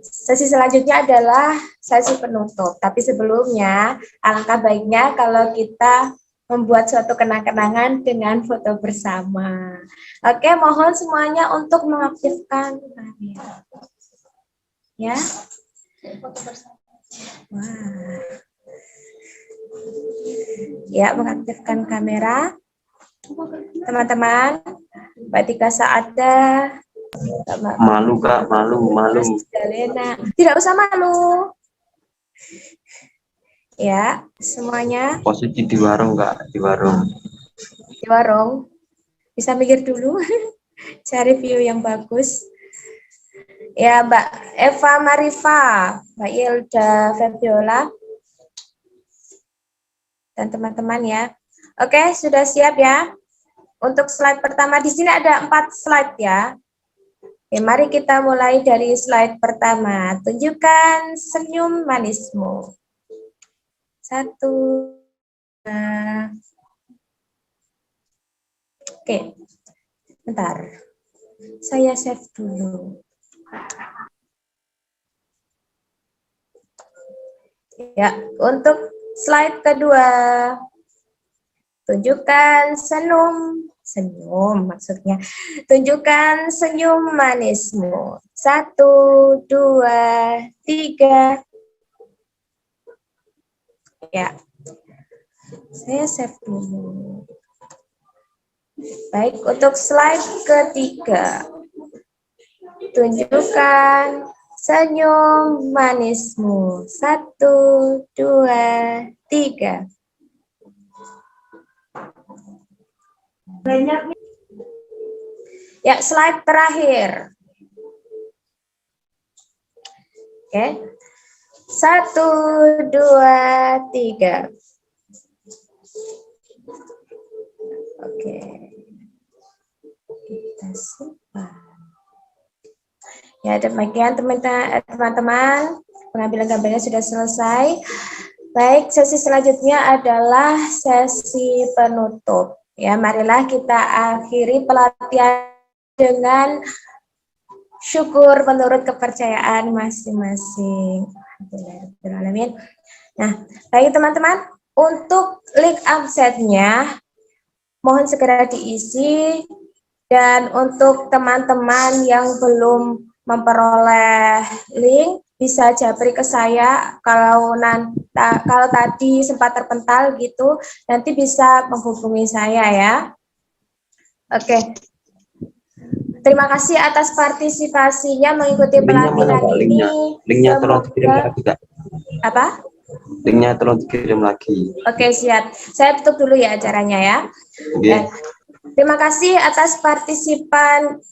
sesi selanjutnya adalah sesi penutup. Tapi sebelumnya, alangkah baiknya kalau kita membuat suatu kenang-kenangan dengan foto bersama. Oke, mohon semuanya untuk mengaktifkan kamera. Ya. Foto bersama. Wah. Ya, mengaktifkan kamera. Teman-teman, Mbak Tika Saada,
Malu Kak, malu.
Dalena. Tidak usah malu. Ya, semuanya
Posisi di warung Kak, di warung.
di warung. Bisa mikir dulu, cari view yang bagus. Ya, Mbak Eva Marifa, Mbak Yilda Febiola, dan teman-teman ya. Oke, sudah siap ya? Untuk slide pertama, di sini ada 4 slide ya. Oke, mari kita mulai dari slide pertama. Tunjukkan senyum manismu. 1, 2. Oke, bentar. Saya save dulu. Ya, untuk slide kedua. Tunjukkan senyum maksudnya. Tunjukkan senyum manismu. 1, 2, 3. Ya, saya save dulu. Baik, untuk slide ketiga. Tunjukkan senyum manismu. 1, 2, 3. Ya, slide terakhir. Oke. 1, 2, 3. Oke. Kita simpan. Ya, demikian teman-teman. Pengambilan gambarnya sudah selesai. Baik, sesi selanjutnya adalah sesi penutup. Ya, marilah kita akhiri pelatihan dengan syukur menurut kepercayaan masing-masing. Alhamdulillah. Nah, baik teman-teman, untuk link absennya mohon segera diisi, dan untuk teman-teman yang belum memperoleh link bisa japri ke saya kalau tadi sempat terpental gitu, nanti bisa menghubungi saya ya. Oke. Terima kasih atas partisipasinya mengikuti pelatihan ini.
Linknya tolong dikirim lagi Kak.
Apa?
Linknya tolong dikirim lagi.
Oke, siap. Saya tutup dulu ya acaranya ya.
Oke.
Terima kasih atas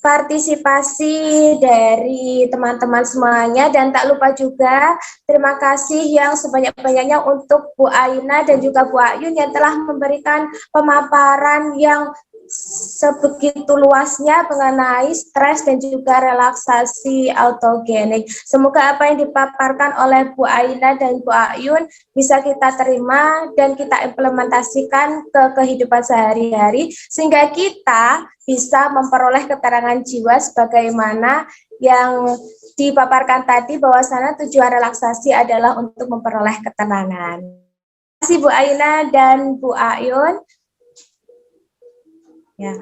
partisipasi dari teman-teman semuanya, dan tak lupa juga terima kasih yang sebanyak-banyaknya untuk Bu Aina dan juga Bu Ayun yang telah memberikan pemaparan yang sebegitu luasnya mengenai stres dan juga relaksasi autogenik. Semoga apa yang dipaparkan oleh Bu Aina dan Bu Ayun bisa kita terima dan kita implementasikan ke kehidupan sehari-hari, sehingga kita bisa memperoleh keterangan jiwa sebagaimana yang dipaparkan tadi, bahwasanya tujuan relaksasi adalah untuk memperoleh ketenangan. Terima kasih Bu Aina dan Bu Ayun. Ya.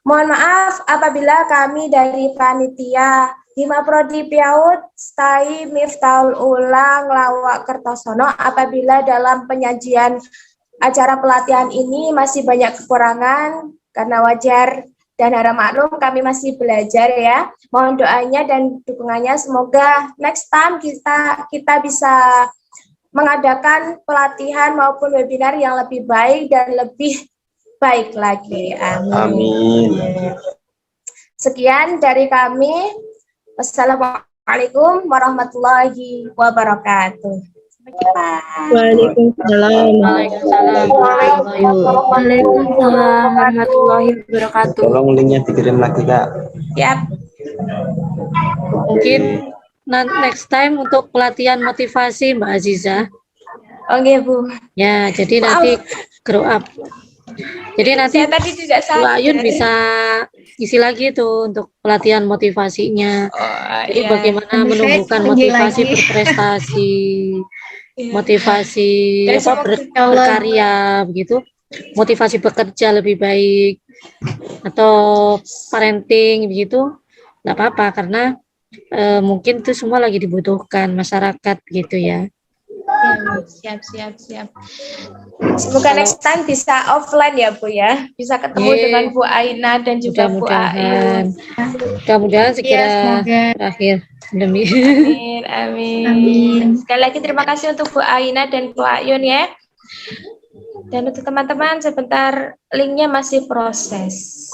Mohon maaf apabila kami dari panitia Hima Prodi Piaud Stai Miftahul Ulang Lawak Kertosono apabila dalam penyajian acara pelatihan ini masih banyak kekurangan, karena wajar dan harap maklum kami masih belajar ya. Mohon doanya dan dukungannya, semoga next time kita bisa mengadakan pelatihan maupun webinar yang lebih baik dan lebih baik lagi. Amin. Sekian dari kami. Wassalamualaikum warahmatullahi wabarakatuh. Sampai jumpa.
Waalaikumsalam.
Waalaikumsalam warahmatullahi wabarakatuh.
Tolong linknya dikirim lagi Kak.
Yap.
Mungkin next time untuk pelatihan motivasi Mbak Aziza.
Oke Bu.
Ya, jadi nanti grow up. Jadi nanti
Saya tadi juga
Bu Ayun bisa isi lagi tuh untuk pelatihan motivasinya. Jadi bagaimana menumbuhkan motivasi berprestasi, motivasi berkarya begitu, motivasi bekerja lebih baik, atau parenting begitu, nggak apa-apa karena mungkin itu semua lagi dibutuhkan masyarakat gitu ya.
Ya, siap. Semoga next time bisa offline ya Bu ya, bisa ketemu
Yeay.
dengan Bu Aina dan juga Bu Ayun.
Mudah-mudahan
Ya,
segera
semoga.
berakhir pandemi.
Amin. Sekali lagi terima kasih untuk Bu Aina dan Bu Ayun ya. Dan untuk teman-teman sebentar, linknya masih proses.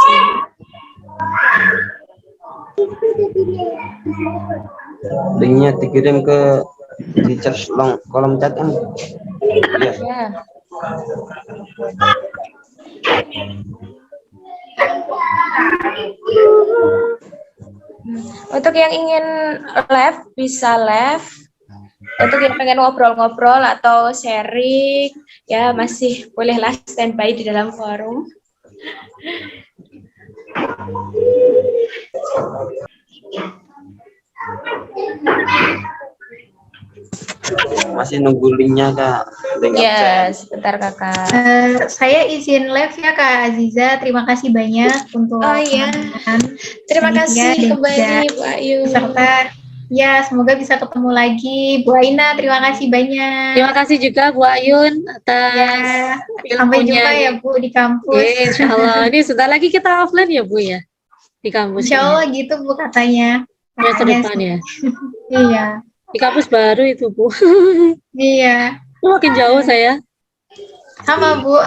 Linknya dikirim ke di chat kolom chat kan? Iya.
Ya. Untuk yang ingin live bisa live. Untuk yang pengen ngobrol-ngobrol atau sharing ya masih bolehlah standby di dalam forum.
Masih nunggu linknya Kak. Link
Ya,
absen.
sebentar Kakak.
Saya izin live ya Kak Aziza. Terima kasih banyak untuk
Oh iya.
teman-teman.
Terima
Iya,
kasih
dan
kembali
juga
Bu Ayu.
Serta ya semoga bisa ketemu lagi. Bu Aina, terima kasih banyak.
Terima kasih juga Bu Ayun atas
Ya, sampai jumpa ya Bu di kampus.
Insya Allah. Ini sebentar lagi kita offline ya Bu ya di kampus.
Insya Allah gitu Bu katanya.
Semester depan ya.
Iya,
Di kampus baru itu Bu.
iya.
Makin jauh saya.
Sama Bu.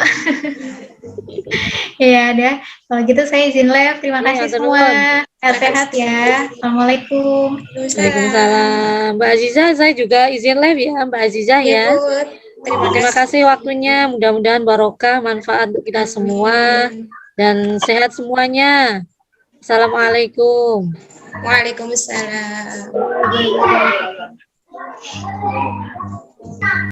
Iya deh. Kalau gitu saya izin live. Terima
Iya,
kasih
hatur
semua.
nuhun.
Sehat ya. Assalamualaikum.
Waalaikumsalam. Mbak Aziza, saya juga izin live ya Mbak Aziza ya. Terima kasih waktunya. Mudah-mudahan barokah, manfaat untuk kita semua dan sehat semuanya. Assalamualaikum.
Waalaikumsalam.